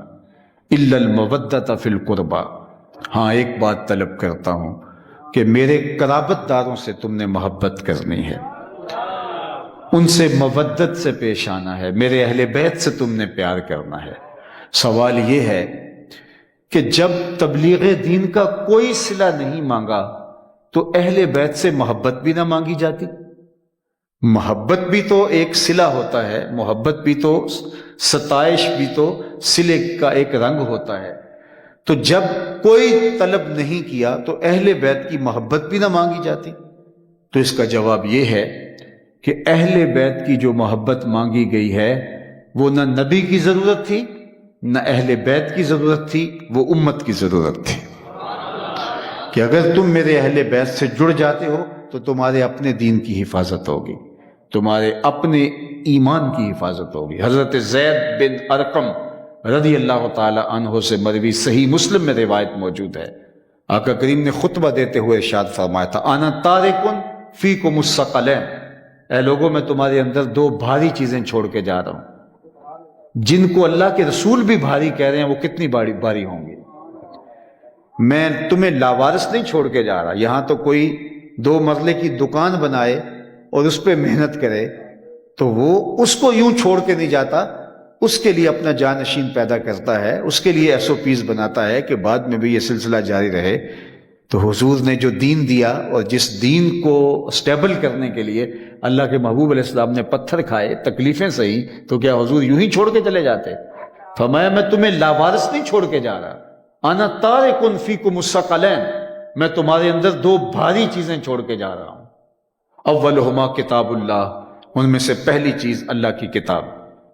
الا المودۃ فی القربى، ہاں ایک بات طلب کرتا ہوں کہ میرے قرابت داروں سے تم نے محبت کرنی ہے، ان سے مودت سے پیش آنا ہے، میرے اہل بیت سے تم نے پیار کرنا ہے۔ سوال یہ ہے کہ جب تبلیغ دین کا کوئی صلہ نہیں مانگا تو اہل بیت سے محبت بھی نہ مانگی جاتی؟ محبت بھی تو ایک صلہ ہوتا ہے، محبت بھی تو، ستائش بھی تو صلے کا ایک رنگ ہوتا ہے۔ تو جب کوئی طلب نہیں کیا تو اہل بیت کی محبت بھی نہ مانگی جاتی؟ تو اس کا جواب یہ ہے کہ اہل بیت کی جو محبت مانگی گئی ہے وہ نہ نبی کی ضرورت تھی، نہ اہل بیت کی ضرورت تھی، وہ امت کی ضرورت تھی۔ کہ اگر تم میرے اہل بیت سے جڑ جاتے ہو تو تمہارے اپنے دین کی حفاظت ہوگی، تمہارے اپنے ایمان کی حفاظت ہوگی۔ حضرت زید بن ارقم رضی اللہ تعالی عنہ سے مروی صحیح مسلم میں روایت موجود ہے، آقا کریم نے خطبہ دیتے ہوئے ارشاد فرمایا تھا، انا تارکن فیکم الثقلین، اے لوگوں میں تمہارے اندر دو بھاری چیزیں چھوڑ کے جا رہا ہوں، جن کو اللہ کے رسول بھی بھاری کہہ رہے ہیں، وہ کتنی بھاری ہوں گی۔ میں تمہیں لاوارث نہیں چھوڑ کے جا رہا، یہاں تو کوئی 2 مرلے کی دکان بنائے اور اس پہ محنت کرے تو وہ اس کو یوں چھوڑ کے نہیں جاتا، اس کے لیے اپنا جانشین پیدا کرتا ہے، اس کے لیے SOPs بناتا ہے کہ بعد میں بھی یہ سلسلہ جاری رہے۔ تو حضور نے جو دین دیا اور جس دین کو سٹیبل کرنے کے لیے اللہ کے محبوب علیہ السلام نے پتھر کھائے، تکلیفیں سہی، تو کیا حضور یوں ہی چھوڑ کے چلے جاتے؟ فرمایا میں تمہیں لاوارث نہیں چھوڑ کے جا رہا، انا تارکن فیکم الثقلین، میں تمہارے اندر 2 بھاری چیزیں چھوڑ کے جا رہا ہوں۔ اولہما کتاب اللہ، ان میں سے پہلی چیز اللہ کی کتاب،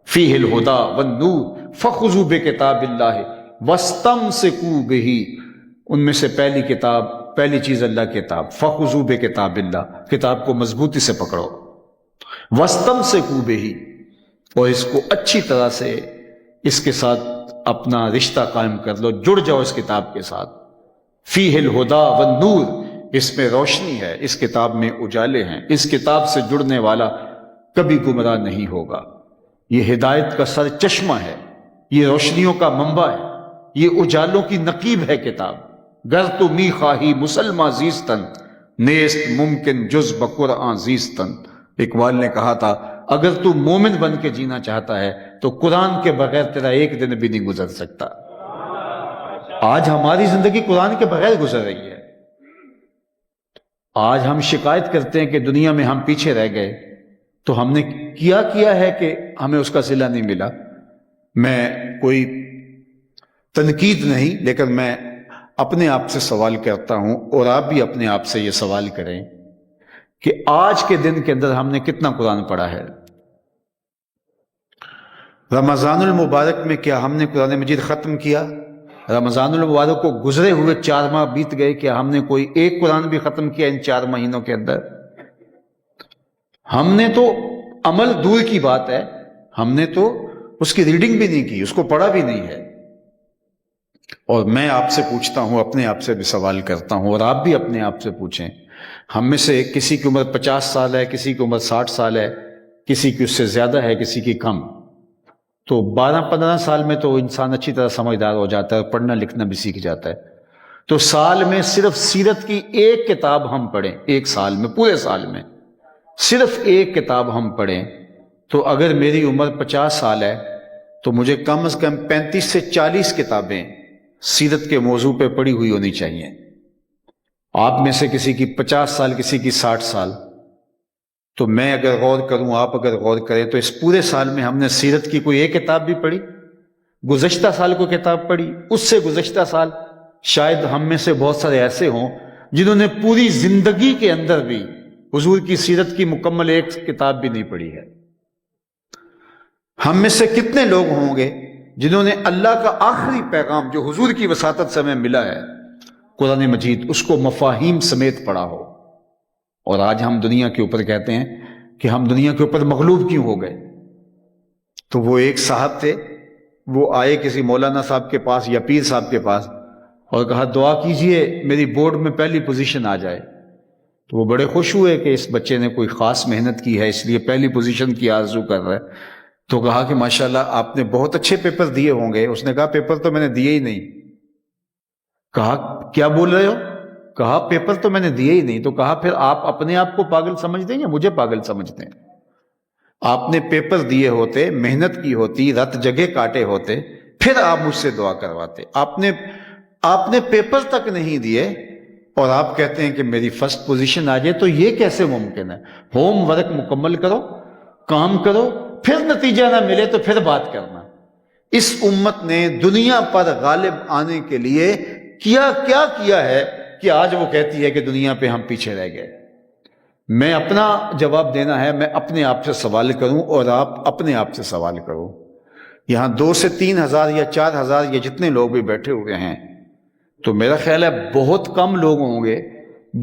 فیہ الہدی والنور فخذوا بکتاب اللہ واستمسکوا بہ، ان میں سے پہلی چیز اللہ کی کتاب، فخذوا بکتاب اللہ، کتاب کو مضبوطی سے پکڑو، واستمسکوا بہ، اور اس کو اچھی طرح سے اس کے ساتھ اپنا رشتہ قائم کر لو، جڑ جاؤ اس کتاب کے ساتھ۔ فیہ الہدی والنور، اس میں روشنی ہے، اس کتاب میں اجالے ہیں، اس کتاب سے جڑنے والا کبھی گمراہ نہیں ہوگا۔ یہ ہدایت کا سر چشمہ ہے، یہ روشنیوں کا منبع ہے، یہ اجالوں کی نقیب ہے کتاب۔ گر تو می خواہی مسلمہ زیستن، نیست ممکن جز بقرآن زیستن، اقبال نے کہا تھا اگر تو مومن بن کے جینا چاہتا ہے تو قرآن کے بغیر تیرا ایک دن بھی نہیں گزر سکتا۔ آج ہماری زندگی قرآن کے بغیر گزر رہی ہے۔ آج ہم شکایت کرتے ہیں کہ دنیا میں ہم پیچھے رہ گئے، تو ہم نے کیا ہے کہ ہمیں اس کا صلہ نہیں ملا؟ میں کوئی تنقید نہیں، لیکن میں اپنے آپ سے سوال کرتا ہوں، اور آپ بھی اپنے آپ سے یہ سوال کریں کہ آج کے دن کے اندر ہم نے کتنا قرآن پڑھا ہے؟ رمضان المبارک میں کیا ہم نے قرآن مجید ختم کیا؟ رمضان المبارک کو گزرے ہوئے 4 ماہ بیت گئے، کیا ہم نے کوئی ایک قرآن بھی ختم کیا ان 4 مہینوں کے اندر؟ ہم نے تو عمل دور کی بات ہے، ہم نے تو اس کی ریڈنگ بھی نہیں کی، اس کو پڑھا بھی نہیں ہے۔ اور میں آپ سے پوچھتا ہوں، اپنے آپ سے بھی سوال کرتا ہوں، اور آپ بھی اپنے آپ سے پوچھیں، ہم میں سے کسی کی عمر 50 سال ہے، کسی کی عمر 60 سال ہے، کسی کی اس سے زیادہ ہے، کسی کی کم، تو 12-15 سال میں تو انسان اچھی طرح سمجھدار ہو جاتا ہے، پڑھنا لکھنا بھی سیکھ جاتا ہے۔ تو سال میں صرف سیرت کی ایک کتاب ہم پڑھیں، ایک سال میں، پورے سال میں صرف ایک کتاب ہم پڑھیں، تو اگر میری عمر 50 سال ہے تو مجھے کم از کم 35 سے 40 کتابیں سیرت کے موضوع پہ پڑھی ہوئی ہونی چاہیے۔ آپ میں سے کسی کی 50 سال، کسی کی 60 سال، تو میں اگر غور کروں، آپ اگر غور کریں، تو اس پورے سال میں ہم نے سیرت کی کوئی ایک کتاب بھی پڑھی؟ گزشتہ سال کو کتاب پڑھی، اس سے گزشتہ سال شاید ہم میں سے بہت سارے ایسے ہوں جنہوں نے پوری زندگی کے اندر بھی حضور کی سیرت کی مکمل ایک کتاب بھی نہیں پڑھی ہے۔ ہم میں سے کتنے لوگ ہوں گے جنہوں نے اللہ کا آخری پیغام جو حضور کی وساطت سے ہمیں ملا ہے، قرآن مجید، اس کو مفاہیم سمیت پڑھا ہو؟ اور آج ہم دنیا کے اوپر کہتے ہیں کہ ہم دنیا کے اوپر مغلوب کیوں ہو گئے؟ تو وہ ایک صاحب تھے، وہ آئے کسی مولانا صاحب کے پاس یا پیر صاحب کے پاس اور کہا دعا کیجئے میری بورڈ میں پہلی پوزیشن آ جائے۔ تو وہ بڑے خوش ہوئے کہ اس بچے نے کوئی خاص محنت کی ہے، اس لیے پہلی پوزیشن کی آرزو کر رہا ہے۔ تو کہا کہ ماشاءاللہ آپ نے بہت اچھے پیپر دیے ہوں گے۔ اس نے کہا پیپر تو میں نے دیے ہی نہیں۔ کہا کیا بول رہے ہو؟ کہا پیپر تو میں نے دیے ہی نہیں۔ تو کہا پھر آپ اپنے آپ کو پاگل سمجھتے ہیں یا مجھے پاگل سمجھتے ہیں؟ آپ نے پیپر دیے ہوتے، محنت کی ہوتی، رت جگہ کاٹے ہوتے، پھر آپ مجھ سے دعا کرواتے۔ آپ نے پیپر تک نہیں دیے اور آپ کہتے ہیں کہ میری فرسٹ پوزیشن آ جائے، تو یہ کیسے ممکن ہے؟ ہوم ورک مکمل کرو، کام کرو، پھر نتیجہ نہ ملے تو پھر بات کرنا۔ اس امت نے دنیا پر غالب آنے کے لیے کیا کیا ہے کہ آج وہ کہتی ہے کہ دنیا پہ ہم پیچھے رہ گئے؟ میں اپنا جواب دینا ہے، میں اپنے آپ سے سوال کروں اور آپ اپنے آپ سے سوال کرو۔ یہاں 2 سے 3 ہزار یا 4 ہزار یا جتنے لوگ بھی بیٹھے ہوئے ہیں، تو میرا خیال ہے بہت کم لوگ ہوں گے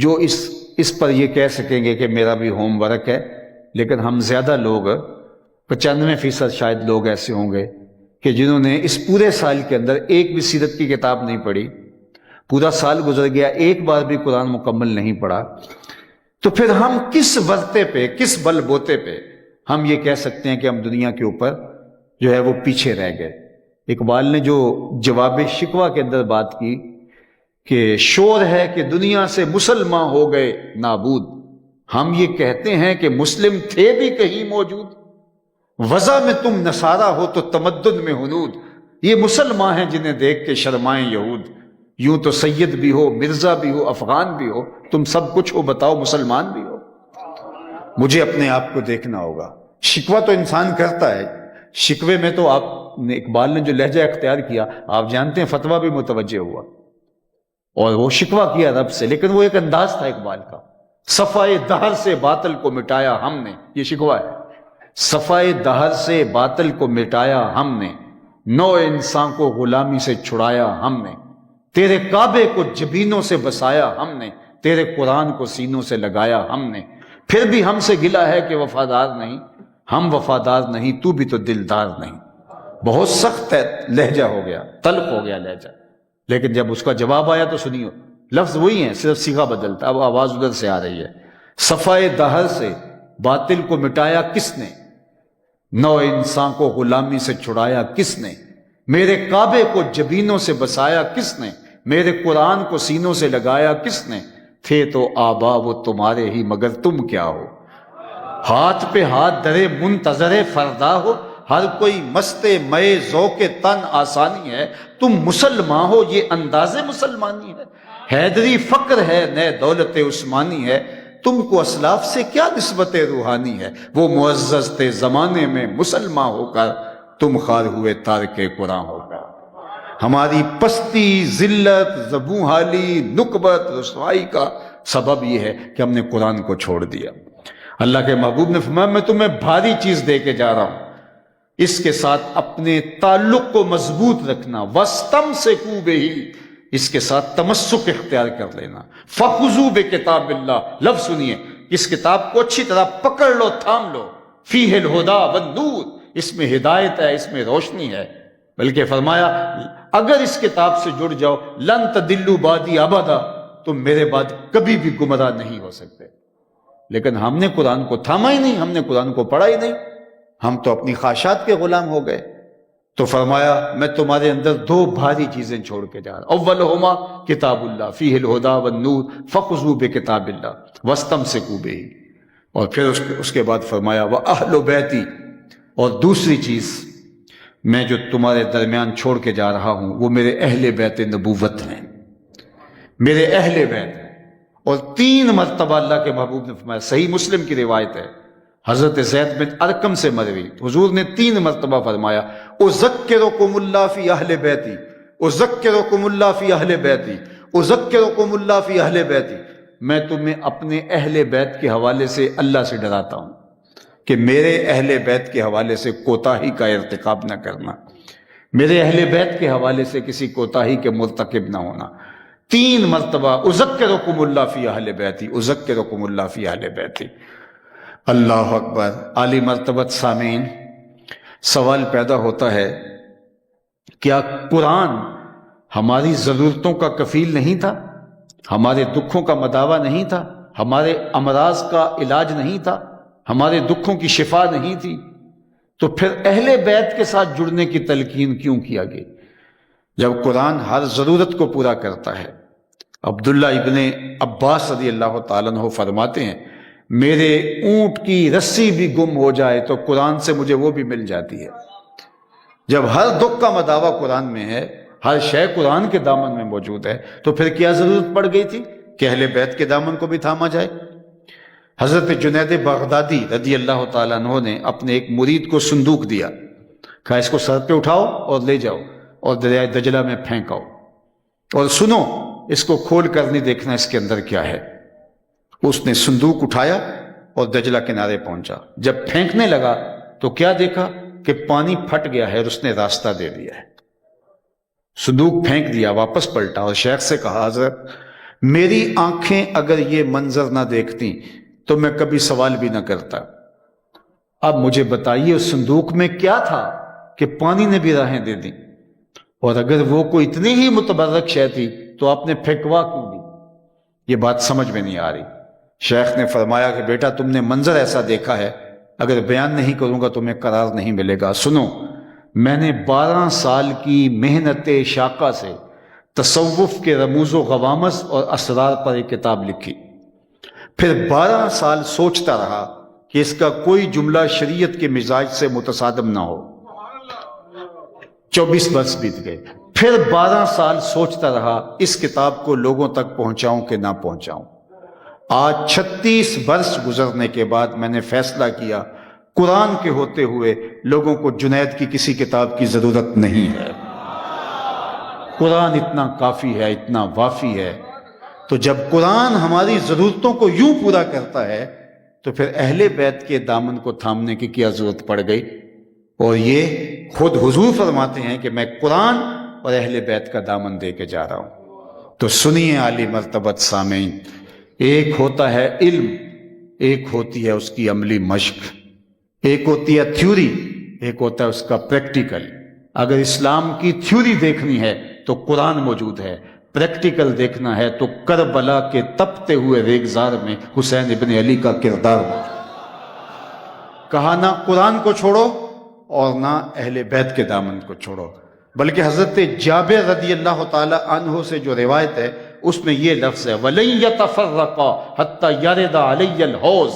جو اس پر یہ کہہ سکیں گے کہ میرا بھی ہوم ورک ہے۔ لیکن ہم زیادہ لوگ، 95% شاید لوگ ایسے ہوں گے کہ جنہوں نے اس پورے سال کے اندر ایک بھی سیرت کی کتاب نہیں پڑھی۔ پورا سال گزر گیا، ایک بار بھی قرآن مکمل نہیں پڑھا۔ تو پھر ہم کس ورتے پہ، کس بل بوتے پہ ہم یہ کہہ سکتے ہیں کہ ہم دنیا کے اوپر جو ہے وہ پیچھے رہ گئے؟ اقبال نے جو جواب شکوہ کے اندر بات کی کہ شور ہے کہ دنیا سے مسلمان ہو گئے نابود، ہم یہ کہتے ہیں کہ مسلم تھے بھی کہیں موجود، وضع میں تم نصارہ ہو تو تمدن میں ہنود، یہ مسلمان ہیں جنہیں دیکھ کے شرمائیں یہود، یوں تو سید بھی ہو، مرزا بھی ہو، افغان بھی ہو، تم سب کچھ ہو، بتاؤ مسلمان بھی ہو۔ مجھے اپنے آپ کو دیکھنا ہوگا۔ شکوہ تو انسان کرتا ہے، شکوے میں تو آپ نے، اقبال نے جو لہجہ اختیار کیا، آپ جانتے ہیں فتویٰ بھی متوجہ ہوا اور وہ شکوہ کیا رب سے، لیکن وہ ایک انداز تھا اقبال کا۔ صفائے دہر سے باطل کو مٹایا ہم نے، یہ شکوہ ہے۔ صفائے دہر سے باطل کو مٹایا ہم نے، نو انسان کو غلامی سے چھڑایا ہم نے، تیرے کعبے کو جبینوں سے بسایا ہم نے، تیرے قرآن کو سینوں سے لگایا ہم نے، پھر بھی ہم سے گلا ہے کہ وفادار نہیں، ہم وفادار نہیں، تو بھی تو دلدار نہیں۔ بہت سخت لہجہ ہو گیا، تلخ ہو گیا لہجہ، لیکن جب اس کا جواب آیا تو سنیو، لفظ وہی ہیں، صرف صیغہ بدلتا، اب آواز ادھر سے آ رہی ہے۔ صفائے دہر سے باطل کو مٹایا کس نے، نو انسان کو غلامی سے چھڑایا کس نے، میرے کعبے کو جبینوں سے بسایا کس نے، میرے قرآن کو سینوں سے لگایا کس نے، تھے تو آبا وہ تمہارے ہی مگر تم کیا ہو، ہاتھ پہ ہاتھ درے منتظر فردا ہو، ہر کوئی مست مئے ذوق تن آسانی ہے، تم مسلمان ہو یہ انداز مسلمانی ہے، حیدری فقر ہے نئے دولت عثمانی ہے، تم کو اسلاف سے کیا نسبت روحانی ہے، وہ معزز تھے زمانے میں مسلمان ہو کر، تم خار ہوئے تارک قرآن ہو کر۔ ہماری پستی، ذلت، زبوں حالی، نکبت، رسوائی کا سبب یہ ہے کہ ہم نے قرآن کو چھوڑ دیا۔ اللہ کے محبوب نے فرمایا میں تمہیں بھاری چیز دے کے جا رہا ہوں، اس کے ساتھ اپنے تعلق کو مضبوط رکھنا، وَاسْتَمْسِكُوا بِهِ، اس کے ساتھ تمسک اختیار کر لینا، فَخُذُوا بِكِتَابِ اللَّهِ، لفظ سنیے، اس کتاب کو اچھی طرح پکڑ لو، تھام لو، فِيهِ الْهُدَى وَالنُّورُ، اس میں ہدایت ہے، اس میں روشنی ہے، بلکہ فرمایا اگر اس کتاب سے جڑ جاؤ لن تدلوا بعدی ابدا، تم میرے بعد کبھی بھی گمراہ نہیں ہو سکتے۔ لیکن ہم نے قرآن کو تھاما ہی نہیں، ہم نے قرآن کو پڑھا ہی نہیں، ہم تو اپنی خواہشات کے غلام ہو گئے۔ تو فرمایا میں تمہارے اندر 2 بھاری چیزیں چھوڑ کے جا رہا ہوں، اولہما کتاب اللہ فیہ الہدی والنور فخذوا بکتاب اللہ واستمسکوا بہ، اور پھر اس کے بعد فرمایا واہل بیتی، اور دوسری چیز میں جو تمہارے درمیان چھوڑ کے جا رہا ہوں وہ میرے اہل بیت نبوت ہیں، میرے اہل بیت ہیں۔ اور 3 مرتبہ اللہ کے محبوب نے فرمایا، صحیح مسلم کی روایت ہے، حضرت زید بن ارقم سے مروی، حضور نے 3 مرتبہ فرمایا، اذکرکم اللہ فی اہل بیتی، اذکرکم اللہ فی اہل بیتی، اذکرکم اللہ فی اہل بیتی، میں تمہیں اپنے اہل بیت کے حوالے سے اللہ سے ڈراتا ہوں کہ میرے اہل بیت کے حوالے سے کوتاہی کا ارتکاب نہ کرنا، میرے اہل بیت کے حوالے سے کسی کوتاہی کے مرتکب نہ ہونا۔ 3 مرتبہ اذکرکم اللہ فی اہل بیتی، اذکرکم اللہ فی اہل بیتی۔ اللہ اکبر۔ عالی مرتبت سامعین، سوال پیدا ہوتا ہے، کیا قرآن ہماری ضرورتوں کا کفیل نہیں تھا؟ ہمارے دکھوں کا مداوا نہیں تھا؟ ہمارے امراض کا علاج نہیں تھا؟ ہمارے دکھوں کی شفا نہیں تھی؟ تو پھر اہل بیت کے ساتھ جڑنے کی تلقین کیوں کیا گئی جب قرآن ہر ضرورت کو پورا کرتا ہے؟ عبداللہ ابن عباس رضی اللہ تعالیٰ عنہ فرماتے ہیں، میرے اونٹ کی رسی بھی گم ہو جائے تو قرآن سے مجھے وہ بھی مل جاتی ہے۔ جب ہر دکھ کا مداوا قرآن میں ہے، ہر شے قرآن کے دامن میں موجود ہے، تو پھر کیا ضرورت پڑ گئی تھی کہ اہل بیت کے دامن کو بھی تھاما جائے؟ حضرت جنید بغدادی رضی اللہ تعالیٰ عنہ نے اپنے ایک مرید کو صندوق دیا، کہا اس کو سر پہ اٹھاؤ اور لے جاؤ اور دریائے دجلہ میں پھینکاؤ، اور سنو اس کو کھول کر نہیں دیکھنا اس کے اندر کیا ہے۔ اس نے صندوق اٹھایا اور دجلہ کنارے پہنچا، جب پھینکنے لگا تو کیا دیکھا کہ پانی پھٹ گیا ہے اور اس نے راستہ دے دیا ہے۔ صندوق پھینک دیا، واپس پلٹا اور شیخ سے کہا، حضرت میری آنکھیں اگر یہ منظر نہ دیکھتی تو میں کبھی سوال بھی نہ کرتا۔ اب مجھے بتائیے اس صندوق میں کیا تھا کہ پانی نے بھی راہیں دے دیں، اور اگر وہ کوئی اتنی ہی متبرک شے تھی تو آپ نے پھینکوا کیوں دی؟ یہ بات سمجھ میں نہیں آ رہی۔ شیخ نے فرمایا کہ بیٹا تم نے منظر ایسا دیکھا ہے، اگر بیان نہیں کروں گا تمہیں قرار نہیں ملے گا۔ سنو، میں نے 12 سال کی محنت شاقہ سے تصوف کے رموز و غوامض اور اسرار پر ایک کتاب لکھی، پھر 12 سال سوچتا رہا کہ اس کا کوئی جملہ شریعت کے مزاج سے متصادم نہ ہو۔ 24 برس بیت گئے، پھر 12 سال سوچتا رہا اس کتاب کو لوگوں تک پہنچاؤں کہ نہ پہنچاؤں۔ آج 36 برس گزرنے کے بعد میں نے فیصلہ کیا قرآن کے ہوتے ہوئے لوگوں کو جنید کی کسی کتاب کی ضرورت نہیں ہے، قرآن اتنا کافی ہے، اتنا وافی ہے۔ تو جب قرآن ہماری ضرورتوں کو یوں پورا کرتا ہے تو پھر اہل بیت کے دامن کو تھامنے کی کیا ضرورت پڑ گئی؟ اور یہ خود حضور فرماتے ہیں کہ میں قرآن اور اہل بیت کا دامن دے کے جا رہا ہوں۔ تو سنیے عالی مرتبت سامعین، ایک ہوتا ہے علم، ایک ہوتی ہے اس کی عملی مشق، ایک ہوتی ہے تھیوری، ایک ہوتا ہے اس کا پریکٹیکل۔ اگر اسلام کی تھیوری دیکھنی ہے تو قرآن موجود ہے، پریکٹیکل دیکھنا ہے تو کربلا کے تپتے ہوئے ریگزار میں حسین ابن علی کا کردار موجود۔ کہا نہ قرآن کو چھوڑو اور نہ اہل بیت کے دامن کو چھوڑو، بلکہ حضرت جابر رضی اللہ تعالی عنہ سے جو روایت ہے اس میں یہ لفظ ہے، وَلَن يَتَفَرَّقَا حَتَّى يَرِدَ عَلَيَّ الْحَوْض۔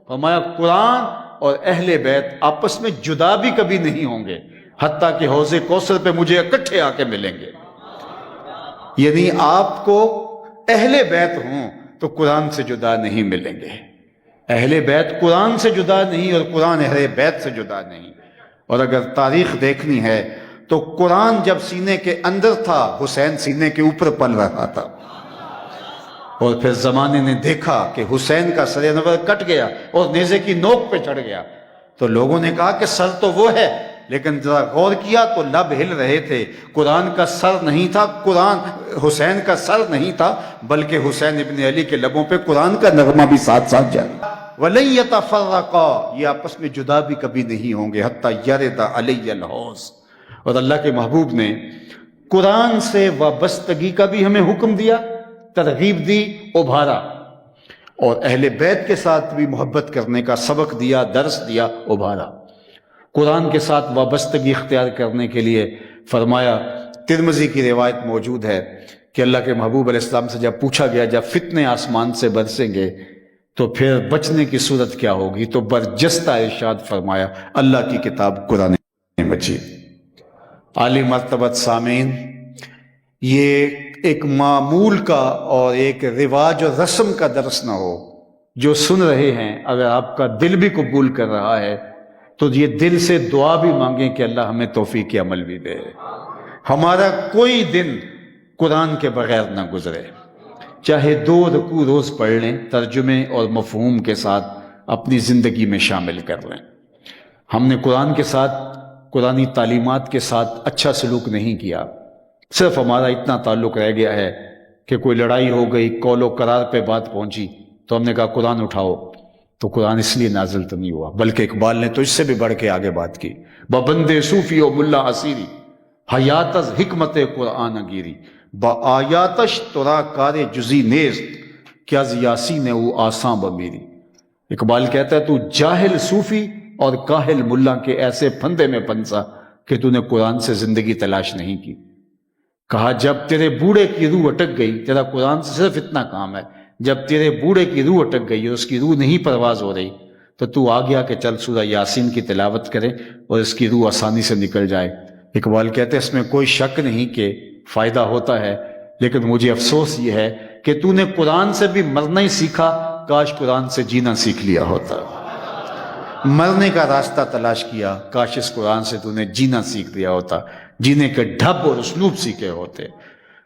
فرمایا قرآن اور اہل بیت آپس میں جدا بھی کبھی نہیں ہوں گے حتیٰ کہ حوض کوثر پہ مجھے اکٹھے آ کے ملیں گے۔ یعنی آپ کو اہل بیت ہوں تو قرآن سے جدا نہیں ملیں گے، اہل بیت قرآن سے جدا نہیں اور قرآن اہل بیت سے جدا نہیں۔ اور اگر تاریخ دیکھنی ہے تو قرآن جب سینے کے اندر تھا حسین سینے کے اوپر پل رہا تھا، اور پھر زمانے نے دیکھا کہ حسین کا سر انور کٹ گیا اور نیزے کی نوک پہ چڑھ گیا، تو لوگوں نے کہا کہ سر تو وہ ہے، لیکن ذرا غور کیا تو لب ہل رہے تھے۔ قرآن کا سر نہیں تھا، قرآن حسین کا سر نہیں تھا، بلکہ حسین ابن علی کے لبوں پہ قرآن کا نغمہ بھی ساتھ ساتھ جاری۔ وَلَن يَتَفَرَّقَا، یہ آپس میں جدا بھی کبھی نہیں ہوں گے حتیٰ يَرِدَ عَلَيَّ الْحَوْض۔ اور اللہ کے محبوب نے قرآن سے وابستگی کا بھی ہمیں حکم دیا، ترغیب دی، ابھارا، اور اہل بیت کے ساتھ بھی محبت کرنے کا سبق دیا، درس دیا، ابھارا۔ قرآن کے ساتھ وابستگی اختیار کرنے کے لیے فرمایا، ترمذی کی روایت موجود ہے کہ اللہ کے محبوب علیہ السلام سے جب پوچھا گیا جب فتنے آسمان سے برسیں گے تو پھر بچنے کی صورت کیا ہوگی، تو برجستہ ارشاد فرمایا، اللہ کی کتاب قرآن مجید۔ عالی مرتبت سامعین، یہ ایک معمول کا اور ایک رواج اور رسم کا درس نہ ہو. جو سن رہے ہیں اگر آپ کا دل بھی قبول کر رہا ہے تو یہ دل سے دعا بھی مانگیں کہ اللہ ہمیں توفیق عمل بھی دے. ہمارا کوئی دن قرآن کے بغیر نہ گزرے. چاہے 2 رکوع روز پڑھ لیں، ترجمے اور مفہوم کے ساتھ اپنی زندگی میں شامل کر لیں. ہم نے قرآن کے ساتھ، قرآنی تعلیمات کے ساتھ اچھا سلوک نہیں کیا. صرف ہمارا اتنا تعلق رہ گیا ہے کہ کوئی لڑائی ہو گئی، قول و قرار پہ بات پہنچی تو ہم نے کہا قرآن اٹھاؤ. تو قرآن اس لیے نازل تو نہیں ہوا، بلکہ اقبال نے تو اس سے بھی بڑھ کے آگے بات کی. ببندے صوفی و ملا اسیری حیات از حکمت قرآن گیری با آیاتش ترا کار جزی نیست کیا یاسین او آساں بمیری. اقبال کہتا ہے تو جاہل صوفی اور کاہل ملا کے ایسے پھندے میں پھنسا کہ تو نے قرآن سے زندگی تلاش نہیں کی. کہا جب تیرے بوڑھے کی روح اٹک گئی، تیرا قرآن سے صرف اتنا کام ہے، جب تیرے بوڑھے کی روح اٹک گئی اور اس کی روح نہیں پرواز ہو رہی تو آ گیا کہ چل سورہ یاسین کی تلاوت کرے اور اس کی روح آسانی سے نکل جائے. اقبال کہتے ہیں اس میں کوئی شک نہیں کہ فائدہ ہوتا ہے، لیکن مجھے افسوس یہ ہے کہ تو نے قرآن سے بھی مرنا ہی سیکھا، کاش قرآن سے جینا سیکھ لیا ہوتا. مرنے کا راستہ تلاش کیا، کاش اس قرآن سے تو نے جینا سیکھ لیا ہوتا، جینے کے ڈھب اور اسلوب سیکھے ہوتے.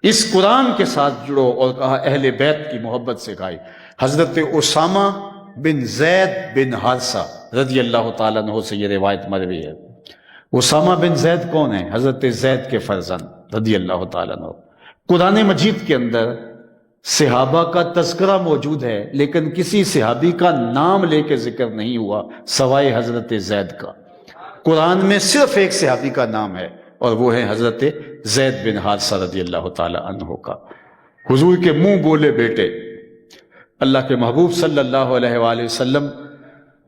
اس قرآن کے ساتھ جڑو اور کہا اہل بیت کی محبت سکھائی. حضرت اسامہ بن زید بن حارثہ رضی اللہ تعالیٰ عنہ سے یہ روایت مروی ہے. اسامہ بن زید کون ہے؟ حضرت زید کے فرزند رضی اللہ تعالیٰ عنہ. قرآن مجید کے اندر صحابہ کا تذکرہ موجود ہے، لیکن کسی صحابی کا نام لے کے ذکر نہیں ہوا سوائے حضرت زید کا. قرآن میں صرف ایک صحابی کا نام ہے اور وہ ہے حضرت زید بن حارثہ رضی اللہ تعالی عنہ کا. حضور کے منہ بولے بیٹے، اللہ کے محبوب صلی اللہ علیہ وآلہ وسلم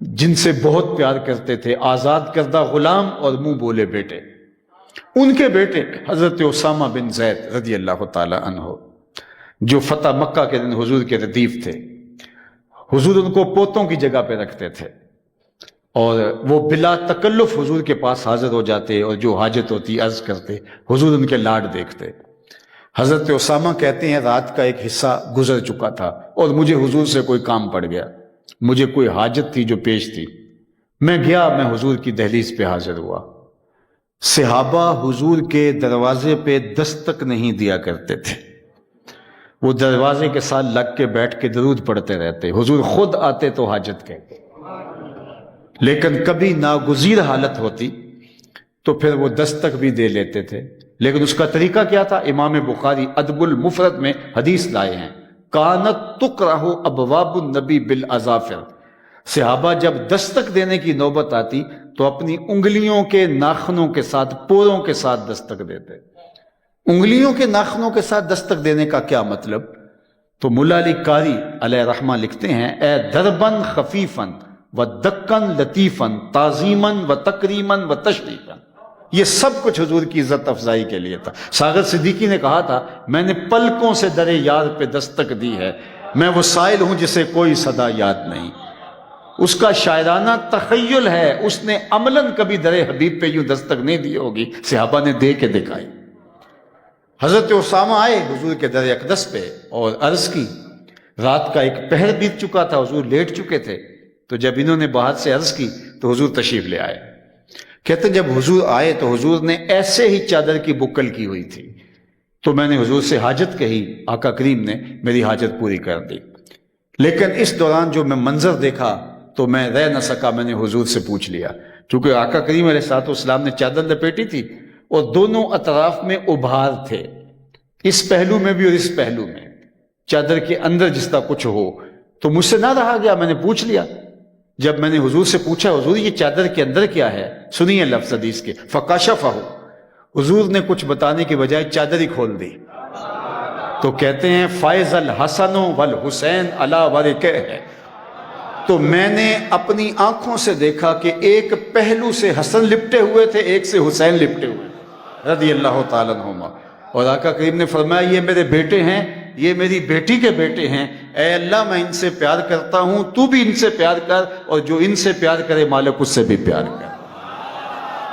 جن سے بہت پیار کرتے تھے، آزاد کردہ غلام اور منہ بولے بیٹے، ان کے بیٹے حضرت اسامہ بن زید رضی اللہ تعالی عنہ، جو فتح مکہ کے دن حضور کے ردیف تھے. حضور ان کو پوتوں کی جگہ پہ رکھتے تھے اور وہ بلا تکلف حضور کے پاس حاضر ہو جاتے اور جو حاجت ہوتی عرض کرتے، حضور ان کے لاڈ دیکھتے. حضرت اسامہ کہتے ہیں رات کا ایک حصہ گزر چکا تھا اور مجھے حضور سے کوئی کام پڑ گیا، مجھے کوئی حاجت تھی جو پیش تھی. میں گیا، میں حضور کی دہلیز پہ حاضر ہوا. صحابہ حضور کے دروازے پہ دستک نہیں دیا کرتے تھے، وہ دروازے کے ساتھ لگ کے بیٹھ کے درود پڑھتے رہتے. حضور خود آتے تو حاجت کہتے، لیکن کبھی ناگزیر حالت ہوتی تو پھر وہ دستک بھی دے لیتے تھے. لیکن اس کا طریقہ کیا تھا؟ امام بخاری ادب المفرد میں حدیث لائے ہیں، کانت تکرہ ابواب النبی بالاظافر. صحابہ جب دستک دینے کی نوبت آتی تو اپنی انگلیوں کے ناخنوں کے ساتھ، پوروں کے ساتھ دستک دیتے. انگلیوں کے ناخنوں کے ساتھ دستک دینے کا کیا مطلب؟ تو مولا علی قاری علیہ رحمہ لکھتے ہیں، اے دربن خفیفن و دکن لطیفن تعظیمن و تکریمن و تشریفن. یہ سب کچھ حضور کی عزت افزائی کے لیے تھا. ساغر صدیقی نے کہا تھا، میں نے پلکوں سے در یار پہ دستک دی ہے، میں وہ سائل ہوں جسے کوئی صدا یاد نہیں. اس کا شاعرانہ تخیل ہے، اس نے عملاً کبھی در حبیب پہ یوں دستک نہیں دی ہوگی، صحابہ نے دے کے دکھائی. حضرت اسامہ آئے حضور کے در اقدس پہ اور عرض کی. رات کا ایک پہر بیت چکا تھا، حضور لیٹ چکے تھے. تو جب انہوں نے باہر سے عرض کی تو حضور تشریف لے آئے. کہتے جب حضور آئے تو حضور نے ایسے ہی چادر کی بکل کی ہوئی تھی، تو میں نے حضور سے حاجت کہی، آقا کریم نے میری حاجت پوری کر دی. لیکن اس دوران جو میں منظر دیکھا تو میں رہ نہ سکا، میں نے حضور سے پوچھ لیا. چونکہ آقا کریم علیہ الصلوۃ والسلام نے چادر لپیٹی تھی اور دونوں اطراف میں ابھار تھے، اس پہلو میں بھی اور اس پہلو میں، چادر کے اندر جس طرح کچھ ہو. تو مجھ سے نہ رہا گیا، میں نے پوچھ لیا. جب میں نے حضور سے پوچھا، حضور یہ چادر کے اندر کیا ہے؟ سنیے لفظ حدیث کے، فکشفہ، حضور نے کچھ بتانے کے بجائے چادر ہی کھول دی. تو کہتے ہیں فائز الحسن والحسین علی ورقہ ہے. تو میں نے اپنی آنکھوں سے دیکھا کہ ایک پہلو سے حسن لپٹے ہوئے تھے، ایک سے حسین لپٹے ہوئے رضی اللہ تعالیٰ عنہما. اور آقا کریم نے فرمایا یہ میرے بیٹے ہیں، یہ میری بیٹی کے بیٹے ہیں. اے اللہ میں ان سے پیار کرتا ہوں، تو بھی ان سے پیار کر، اور جو ان سے پیار کرے مالک اس سے بھی پیار کر.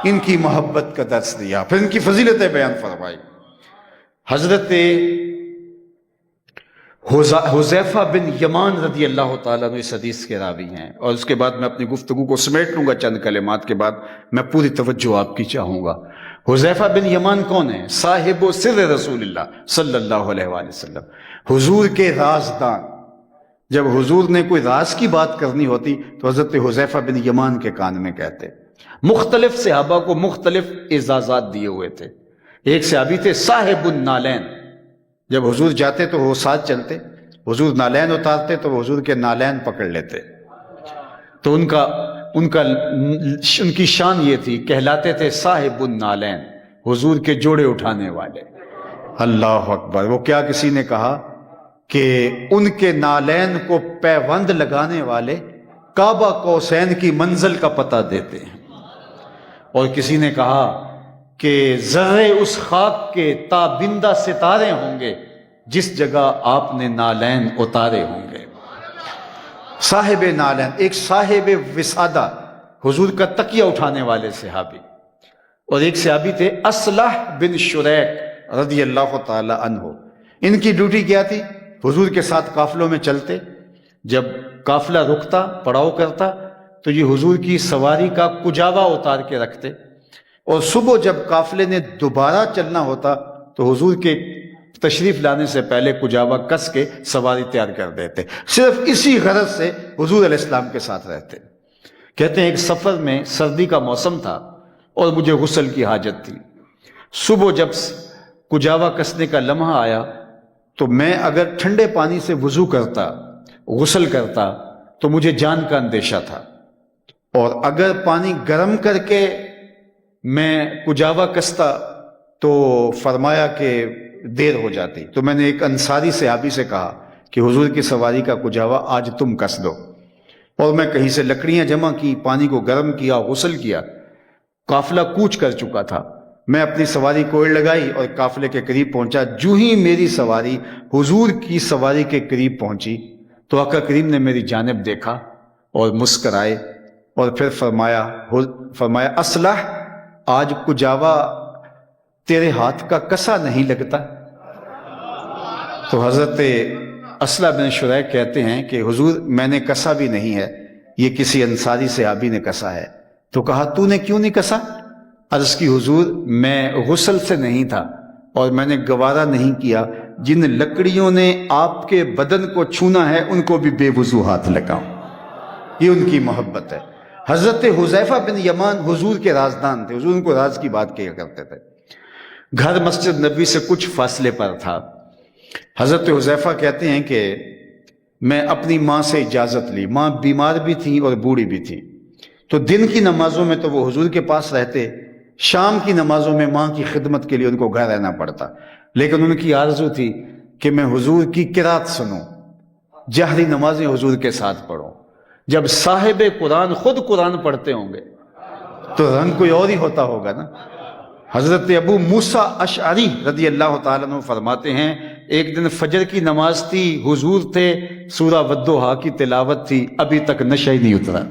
ان کی محبت کا درس دیا، پھر ان کی فضیلتیں بیان فرمائی. حضرت حذیفہ بن یمان رضی اللہ تعالیٰ عنہ اس حدیث کے راوی ہیں، اور اس کے بعد میں اپنی گفتگو کو سمیٹ لوں گا چند کلمات کے بعد، میں پوری توجہ آپ کی چاہوں گا۔ حذیفہ بن یمان کون ہے؟ صاحب و سر رسول اللہ صلی اللہ علیہ وآلہ وسلم، حضور کے رازدان۔ جب حضور نے کوئی راز کی بات کرنی ہوتی تو حضرت حذیفہ بن یمان کے کان میں کہتے۔ مختلف صحابہ کو مختلف اعزازات دیے ہوئے تھے۔ ایک صحابی تھے صاحب النالین، جب حضور جاتے تو وہ ساتھ چلتے، حضور نالین اتارتے تو وہ حضور کے نالین پکڑ لیتے، تو ان کی شان یہ تھی، کہلاتے تھے صاحب النالین، حضور کے جوڑے اٹھانے والے۔ اللہ اکبر! وہ کیا کسی نے کہا کہ ان کے نالین کو پیوند لگانے والے کعبہ قوسین کی منزل کا پتہ دیتے ہیں، اور کسی نے کہا کہ ذرے اس خاک کے تابندہ ستارے ہوں گے جس جگہ آپ نے نالین اتارے ہوں گے۔ صاحب نالین، ایک صاحب وسادہ، حضور کا تکیہ اٹھانے والے صحابی، اور ایک صحابی تھے اصلح بن شریک رضی اللہ تعالی عنہ۔ ان کی ڈیوٹی کیا تھی؟ حضور کے ساتھ قافلوں میں چلتے، جب قافلہ رکتا پڑاؤ کرتا تو یہ حضور کی سواری کا کجاوا اتار کے رکھتے، اور صبح جب قافلے نے دوبارہ چلنا ہوتا تو حضور کے تشریف لانے سے پہلے کجاوا کس کے سواری تیار کر دیتے، صرف اسی غرض سے حضور علیہ السلام کے ساتھ رہتے۔ کہتے ہیں ایک سفر میں سردی کا موسم تھا اور مجھے غسل کی حاجت تھی۔ صبح جب کجاوا کسنے کا لمحہ آیا تو میں اگر ٹھنڈے پانی سے وضو کرتا، غسل کرتا تو مجھے جان کا اندیشہ تھا، اور اگر پانی گرم کر کے میں کجاوا کستا تو فرمایا کہ دیر ہو جاتی، تو میں نے ایک انصاری صحابی سے کہا کہ حضور کی سواری کا کجاوا آج تم کس دو، اور میں کہیں سے لکڑیاں جمع کی، پانی کو گرم کیا، غسل کیا۔ قافلہ کوچ کر چکا تھا، میں اپنی سواری کوڑ لگائی اور قافلے کے قریب پہنچا۔ جو ہی میری سواری حضور کی سواری کے قریب پہنچی تو آقا کریم نے میری جانب دیکھا اور مسکرائے، اور پھر فرمایا اصلح، آج کجاوا تیرے ہاتھ کا کسا نہیں لگتا؟ تو حضرت اصلح بن شریک کہتے ہیں کہ حضور میں نے کسا بھی نہیں ہے، یہ کسی انصاری صحابی نے کسا ہے۔ تو کہا تو نے کیوں نہیں کسا؟ عرض کی حضور میں غسل سے نہیں تھا، اور میں نے گوارا نہیں کیا جن لکڑیوں نے آپ کے بدن کو چھونا ہے ان کو بھی بے وضو ہاتھ لگاؤں۔ یہ ان کی محبت ہے۔ حضرت حذیفہ بن یمان حضور کے رازدان تھے، حضور ان کو راز کی بات کیا کرتے تھے۔ گھر مسجد نبوی سے کچھ فاصلے پر تھا۔ حضرت حذیفہ کہتے ہیں کہ میں اپنی ماں سے اجازت لی، ماں بیمار بھی تھی اور بوڑھی بھی تھی، تو دن کی نمازوں میں تو وہ حضور کے پاس رہتے، شام کی نمازوں میں ماں کی خدمت کے لیے ان کو گھر رہنا پڑتا، لیکن ان کی آرزو تھی کہ میں حضور کی قرات سنوں، جہری نمازیں حضور کے ساتھ پڑھوں۔ جب صاحب قرآن خود قرآن پڑھتے ہوں گے تو رنگ کوئی اور ہی ہوتا ہوگا نا۔ حضرت ابو موسیٰ اشعری رضی اللہ تعالیٰ عنہ فرماتے ہیں ایک دن فجر کی نماز تھی، حضور تھے، سورہ والضحیٰ کی تلاوت تھی، ابھی تک نشہ ہی نہیں اترا۔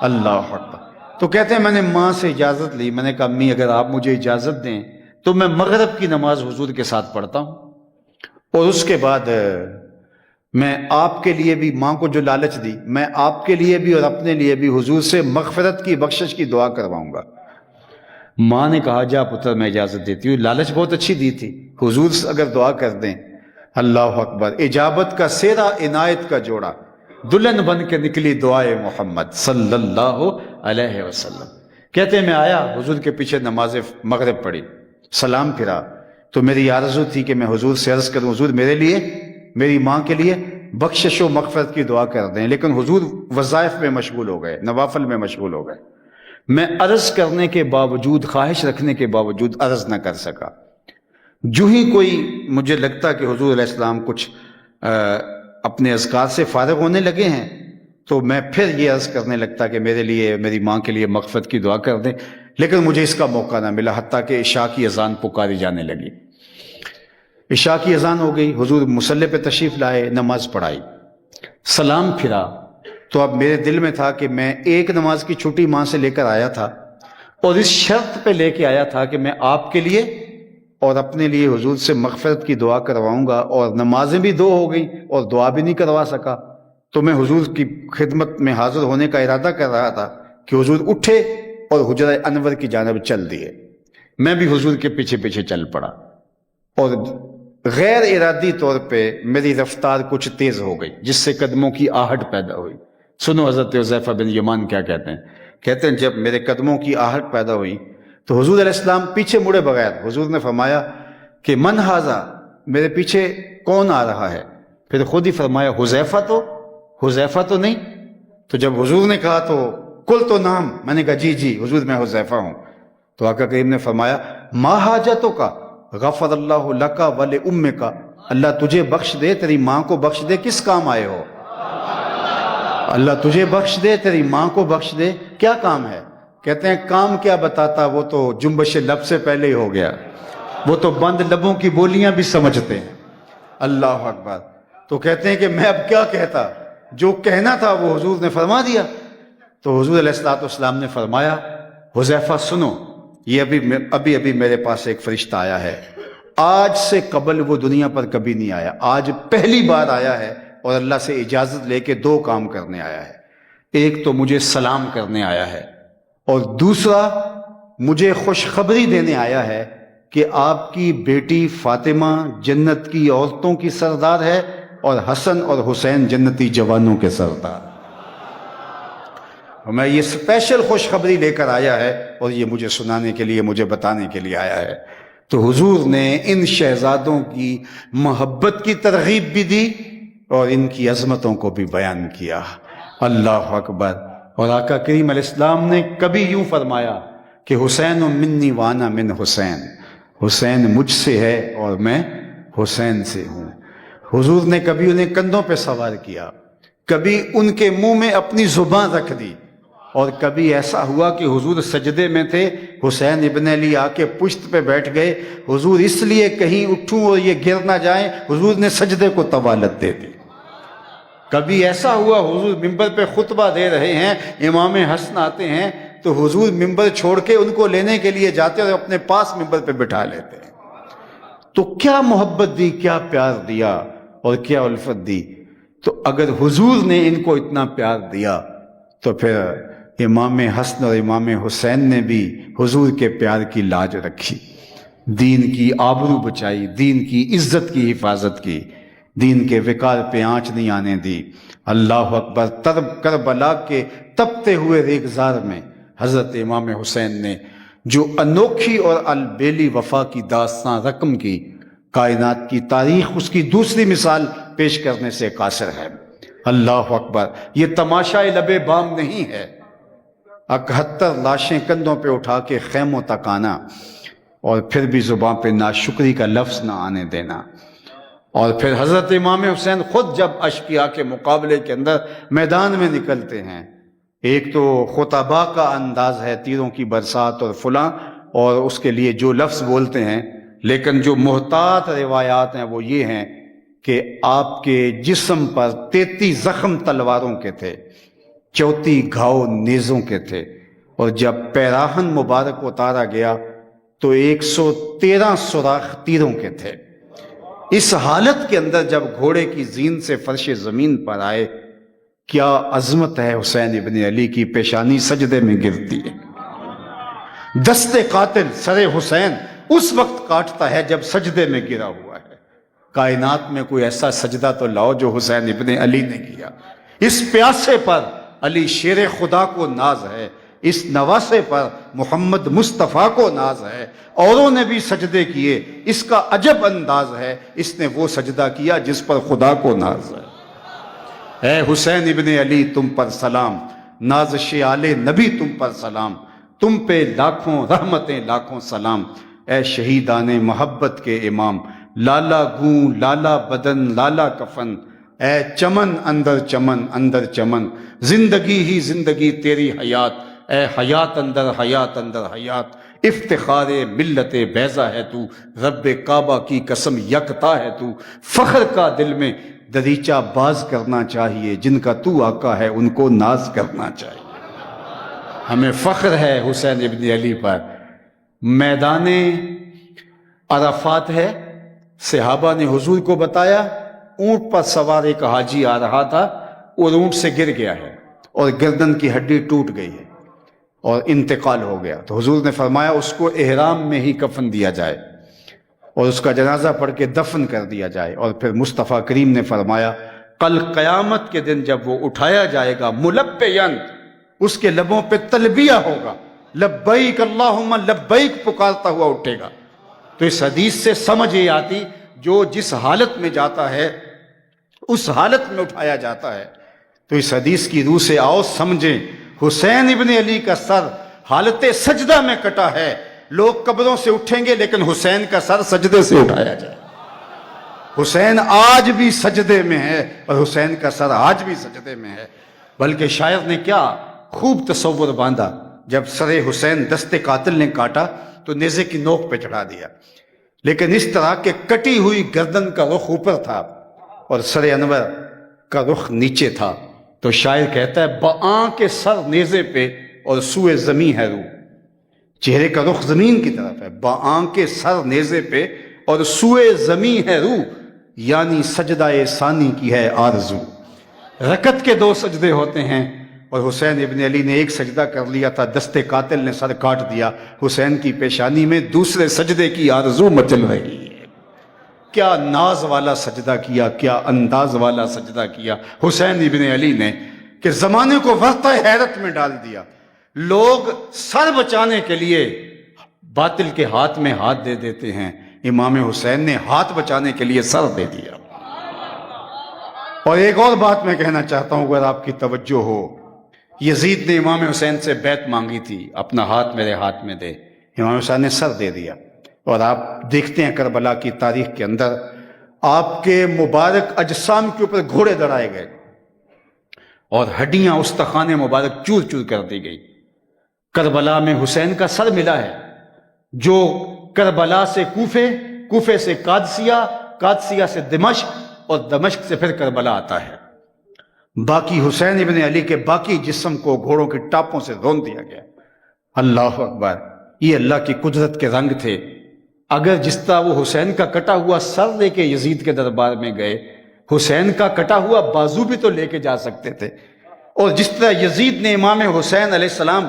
اللہ اکبر! تو کہتے ہیں میں نے ماں سے اجازت لی، میں نے کہا امی اگر آپ مجھے اجازت دیں تو میں مغرب کی نماز حضور کے ساتھ پڑھتا ہوں، اور اس کے بعد میں آپ کے لیے بھی، ماں کو جو لالچ دی، میں آپ کے لیے بھی اور اپنے لیے بھی حضور سے مغفرت کی، بخشش کی دعا کرواؤں گا۔ ماں نے کہا جا پتر میں اجازت دیتی ہوں، لالچ بہت اچھی دی تھی، حضور سے اگر دعا کر دیں۔ اللہ اکبر! اجابت کا سیرا، عنایت کا جوڑا، دلہن بن کے نکلی دعائے محمد صلی اللہ علیہ وسلم۔ کہتے ہیں میں آیا، حضور کے پیچھے نماز مغرب پڑھی، سلام پھرا، تو میری آرزو تھی کہ میں حضور سے عرض کروں حضور میرے لیے، میری ماں کے لیے بخشش و مغفرت کی دعا کر دیں، لیکن حضور وظائف میں مشغول ہو گئے، نوافل میں مشغول ہو گئے۔ میں عرض کرنے کے باوجود، خواہش رکھنے کے باوجود عرض نہ کر سکا۔ جو ہی کوئی مجھے لگتا کہ حضور علیہ السلام کچھ اپنے اذکار سے فارغ ہونے لگے ہیں تو میں پھر یہ عرض کرنے لگتا کہ میرے لیے، میری ماں کے لیے مغفرت کی دعا کر دیں، لیکن مجھے اس کا موقع نہ ملا، حتیٰ کہ عشاء کی اذان پکاری جانے لگی۔ عشاء کی اذان ہو گئی، حضور مصلی پہ تشریف لائے، نماز پڑھائی، سلام پھرا، تو اب میرے دل میں تھا کہ میں ایک نماز کی چھٹی ماں سے لے کر آیا تھا، اور اس شرط پہ لے کے آیا تھا کہ میں آپ کے لیے اور اپنے لیے حضور سے مغفرت کی دعا کرواؤں گا، اور نمازیں بھی 2 ہو گئیں اور دعا بھی نہیں کروا سکا، تو میں حضور کی خدمت میں حاضر ہونے کا ارادہ کر رہا تھا کہ حضور اٹھے اور حجرہ انور کی جانب چل دیے۔ میں بھی حضور کے پیچھے پیچھے چل پڑا، اور غیر ارادی طور پہ میری رفتار کچھ تیز ہو گئی، جس سے قدموں کی آہٹ پیدا ہوئی۔ سنو حضرت حذیفہ بن یمان کیا کہتے ہیں، کہتے ہیں جب میرے قدموں کی آہٹ پیدا ہوئی تو حضور علیہ السلام پیچھے مڑے بغیر حضور نے فرمایا کہ من ھذا، میرے پیچھے کون آ رہا ہے؟ پھر خود ہی فرمایا حذیفہ تو نہیں؟ تو جب حضور نے کہا تو قل تو نام، میں نے کہا جی حضور میں حذیفہ ہوں۔ تو آقا کریم نے فرمایا ما حاجتوں کا غفر اللہ لکا ول امک، اللہ تجھے بخش دے، تیری ماں کو بخش دے، کس کام آئے ہو؟ اللہ تجھے بخش دے، تیری ماں کو بخش دے، کیا کام ہے؟ کہتے ہیں کام کیا بتاتا، وہ تو جنبش لب سے پہلے ہی ہو گیا، وہ تو بند لبوں کی بولیاں بھی سمجھتے ہیں۔ اللہ اکبر۔ تو کہتے ہیں کہ میں اب کیا کہتا، جو کہنا تھا وہ حضور نے فرما دیا۔ تو حضور علیہ الصلوۃ والسلام نے فرمایا حذیفہ سنو، یہ ابھی میرے پاس ایک فرشتہ آیا ہے، آج سے قبل وہ دنیا پر کبھی نہیں آیا، آج پہلی بار آیا ہے، اور اللہ سے اجازت لے کے 2 کام کرنے آیا ہے۔ ایک تو مجھے سلام کرنے آیا ہے، اور دوسرا مجھے خوشخبری دینے آیا ہے کہ آپ کی بیٹی فاطمہ جنت کی عورتوں کی سردار ہے، اور حسن اور حسین جنتی جوانوں کے سردار۔ میں یہ اسپیشل خوشخبری لے کر آیا ہے، اور یہ مجھے سنانے کے لیے، مجھے بتانے کے لیے آیا ہے۔ تو حضور نے ان شہزادوں کی محبت کی ترغیب بھی دی، اور ان کی عظمتوں کو بھی بیان کیا۔ اللہ اکبر۔ اور آقا کریم علیہ السلام نے کبھی یوں فرمایا کہ حسین منی وانا من حسین، حسین مجھ سے ہے اور میں حسین سے ہوں۔ حضور نے کبھی انہیں کندھوں پہ سوار کیا، کبھی ان کے منہ میں اپنی زبان رکھ دی، اور کبھی ایسا ہوا کہ حضور سجدے میں تھے، حسین ابن علی آ کے پشت پہ بیٹھ گئے، حضور اس لیے کہیں اٹھوں اور یہ گر نہ جائیں، حضور نے سجدے کو طوالت دے دی۔ کبھی ایسا ہوا حضور ممبر پہ خطبہ دے رہے ہیں، امام حسن آتے ہیں تو حضور ممبر چھوڑ کے ان کو لینے کے لیے جاتے اور اپنے پاس ممبر پہ بٹھا لیتے ہیں۔ تو کیا محبت دی، کیا پیار دیا، اور کیا الفت دی۔ تو اگر حضور نے ان کو اتنا پیار دیا تو پھر امام حسن اور امام حسین نے بھی حضور کے پیار کی لاج رکھی، دین کی آبرو بچائی، دین کی عزت کی حفاظت کی، دین کے وقار پہ آنچ نہیں آنے دی۔ اللہ اکبر۔ کربلا کے تپتے ہوئے ریگزار میں حضرت امام حسین نے جو انوکھی اور البیلی وفا کی داستان رقم کی، کائنات کی تاریخ اس کی دوسری مثال پیش کرنے سے قاصر ہے۔ اللہ اکبر۔ یہ تماشائے لب بام نہیں ہے، 71 لاشیں کندھوں پہ اٹھا کے خیموں تک آنا، اور پھر بھی زبان پہ ناشکری کا لفظ نہ آنے دینا۔ اور پھر حضرت امام حسین خود جب اشقیاء کے مقابلے کے اندر میدان میں نکلتے ہیں، ایک تو خطبہ کا انداز ہے، تیروں کی برسات اور فلاں، اور اس کے لیے جو لفظ بولتے ہیں، لیکن جو محتاط روایات ہیں وہ یہ ہیں کہ آپ کے جسم پر 33 زخم تلواروں کے تھے، 34 گھاؤ نیزوں کے تھے، اور جب پیراہن مبارک اتارا گیا تو 113 سوراخ تیروں کے تھے۔ اس حالت کے اندر جب گھوڑے کی زین سے فرش زمین پر آئے، کیا عظمت ہے حسین ابن علی کی، پیشانی سجدے میں گرتی ہے۔ دست قاتل سر حسین اس وقت کاٹتا ہے جب سجدے میں گرا ہوا ہے۔ کائنات میں کوئی ایسا سجدہ تو لاؤ جو حسین ابن علی نے کیا۔ اس پیاسے پر علی شیر خدا کو ناز ہے، اس نواسے پر محمد مصطفیٰ کو ناز ہے، اوروں نے بھی سجدے کیے، اس کا عجب انداز ہے، اس نے وہ سجدہ کیا جس پر خدا کو ناز ہے۔ اے حسین ابن علی تم پر سلام، نازش آل نبی تم پر سلام، تم پہ لاکھوں رحمتیں لاکھوں سلام۔ اے شہیدان محبت کے امام، لالا گوں لالا بدن لالا کفن، اے چمن اندر چمن، زندگی ہی زندگی تیری حیات، اے حیات اندر حیات، افتخار ملت بیضا ہے تو، رب کعبہ کی قسم یکتا ہے تو، فخر کا دل میں دریچہ باز کرنا چاہیے، جن کا تو آقا ہے ان کو ناز کرنا چاہیے۔ ہمیں فخر ہے حسین ابن علی پر۔ میدان عرفات ہے، صحابہ نے حضور کو بتایا، اونٹ پر سوار ایک حاجی آ رہا تھا اور اونٹ سے گر گیا ہے اور گردن کی ہڈی ٹوٹ گئی ہے اور انتقال ہو گیا. تو حضور نے فرمایا اس کو احرام میں ہی کفن دیا جائے اور اس کا جنازہ پڑھ کے دفن کر دیا جائے. اور پھر مصطفیٰ کریم نے فرمایا کل قیامت کے دن جب وہ اٹھایا جائے گا ملبیاً، اس کے لبوں پہ تلبیہ ہوگا، لبیک اللہم لبیک پکارتا ہوا اٹھے گا. تو اس حدیث سے سمجھ یہ آتی جو جس حالت میں جاتا ہے اس حالت میں اٹھایا جاتا ہے. تو اس حدیث کی روح سے آؤ سمجھیں، حسین ابن علی کا سر حالت سجدہ میں کٹا ہے. لوگ قبروں سے اٹھیں گے لیکن حسین کا سر سجدے سے اٹھایا جائے. حسین آج بھی سجدے میں ہے اور حسین کا سر آج بھی سجدے میں ہے. بلکہ شاعر نے کیا خوب تصور باندھا، جب سر حسین دست قاتل نے کاٹا تو نیزے کی نوک پہ چڑھا دیا، لیکن اس طرح کہ کٹی ہوئی گردن کا رخ اوپر تھا اور سر انور کا رخ نیچے تھا. تو شاعر کہتا ہے بآں کے سر نیزے پہ اور سوئے زمین ہے روح. چہرے کا رخ زمین کی طرف ہے، بآں کے سر نیزے پہ اور سوئے زمین ہے روح، یعنی سجدہ ثانی کی ہے آرزو. رکعت کے 2 سجدے ہوتے ہیں اور حسین ابن علی نے ایک سجدہ کر لیا تھا، دست قاتل نے سر کاٹ دیا. حسین کی پیشانی میں دوسرے سجدے کی آرزو مچل رہی ہے. کیا ناز والا سجدہ کیا، کیا انداز والا سجدہ کیا حسین ابن علی نے کہ زمانے کو ورطہ حیرت میں ڈال دیا. لوگ سر بچانے کے لیے باطل کے ہاتھ میں ہاتھ دے دیتے ہیں، امام حسین نے ہاتھ بچانے کے لیے سر دے دیا. اور ایک اور بات میں کہنا چاہتا ہوں اگر آپ کی توجہ ہو، یزید نے امام حسین سے بیعت مانگی تھی، اپنا ہاتھ میرے ہاتھ میں دے، امام حسین نے سر دے دیا. اور آپ دیکھتے ہیں کربلا کی تاریخ کے اندر آپ کے مبارک اجسام کے اوپر گھوڑے دڑائے گئے اور ہڈیاں استخوان مبارک چور چور کر دی گئی. کربلا میں حسین کا سر ملا ہے، جو کربلا سے کوفے، کوفے سے قادسیہ، قادسیہ سے دمشق اور دمشق سے پھر کربلا آتا ہے. باقی حسین ابن علی کے باقی جسم کو گھوڑوں کی ٹاپوں سے رون دیا گیا. اللہ اکبر، یہ اللہ کی قدرت کے رنگ تھے. اگر جس طرح وہ حسین کا کٹا ہوا سر لے کے یزید کے دربار میں گئے، حسین کا کٹا ہوا بازو بھی تو لے کے جا سکتے تھے. اور جس طرح یزید نے امام حسین علیہ السلام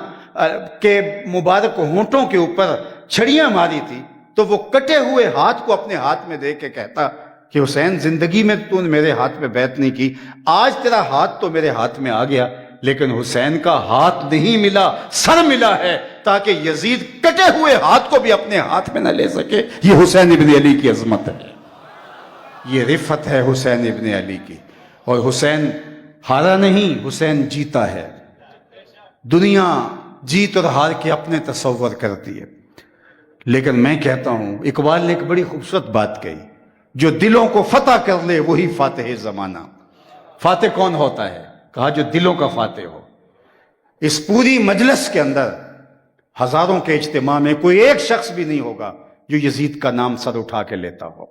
کے مبارک ہونٹوں کے اوپر چھڑیاں ماری تھی، تو وہ کٹے ہوئے ہاتھ کو اپنے ہاتھ میں دے کے کہتا کہ حسین زندگی میں تو نے میرے ہاتھ میں بیعت نہیں کی، آج تیرا ہاتھ تو میرے ہاتھ میں آ گیا، لیکن حسین کا ہاتھ نہیں ملا، سر ملا ہے، تاکہ یزید کٹے ہوئے ہاتھ کو بھی اپنے ہاتھ میں نہ لے سکے. یہ حسین ابن علی کی عظمت ہے، یہ رفت ہے حسین ابن علی کی. اور حسین ہارا نہیں، حسین جیتا ہے. دنیا جیت اور ہار کے اپنے تصور کرتی ہے، لیکن میں کہتا ہوں اقبال نے ایک بڑی خوبصورت بات کہی، جو دلوں کو فتح کر لے وہی فاتح زمانہ. فاتح کون ہوتا ہے؟ کہا جو دلوں کا فاتح ہو. اس پوری مجلس کے اندر ہزاروں کے اجتماع میں کوئی ایک شخص بھی نہیں ہوگا جو یزید کا نام سر اٹھا کے لیتا ہو.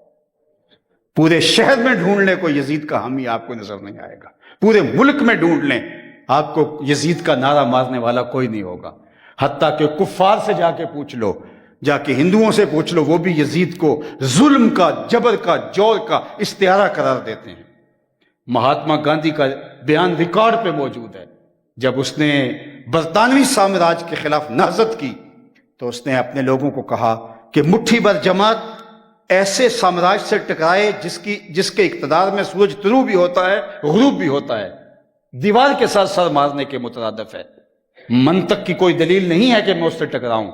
پورے شہر میں ڈھونڈ لیں کوئی یزید کا حامی آپ کو نظر نہیں آئے گا. پورے ملک میں ڈھونڈ لیں آپ کو یزید کا نعرہ مارنے والا کوئی نہیں ہوگا. حتیٰ کہ کفار سے جا کے پوچھ لو، جا کے ہندوؤں سے پوچھ لو، وہ بھی یزید کو ظلم کا، جبر کا، جور کا استعارہ قرار دیتے ہیں. مہاتما گاندھی کا بیان ریکارڈ پہ موجود ہے. جب اس نے برطانوی سامراج کے خلاف نہضت کی تو اس نے اپنے لوگوں کو کہا کہ مٹھی بھر جماعت ایسے سامراج سے ٹکرائے جس کے اقتدار میں سورج طلوع بھی ہوتا ہے، غروب بھی ہوتا ہے، دیوار کے ساتھ سر مارنے کے مترادف ہے. منطق کی کوئی دلیل نہیں ہے کہ میں اس سے ٹکراؤں،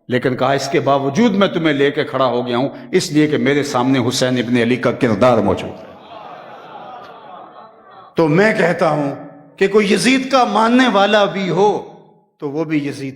لیکن کہا اس کے باوجود میں تمہیں لے کے کھڑا ہو گیا ہوں اس لیے کہ میرے سامنے حسین ابن علی کا کردار موجود ہے. تو میں کہتا ہوں کہ کوئی یزید کا ماننے والا بھی ہو تو وہ بھی یزید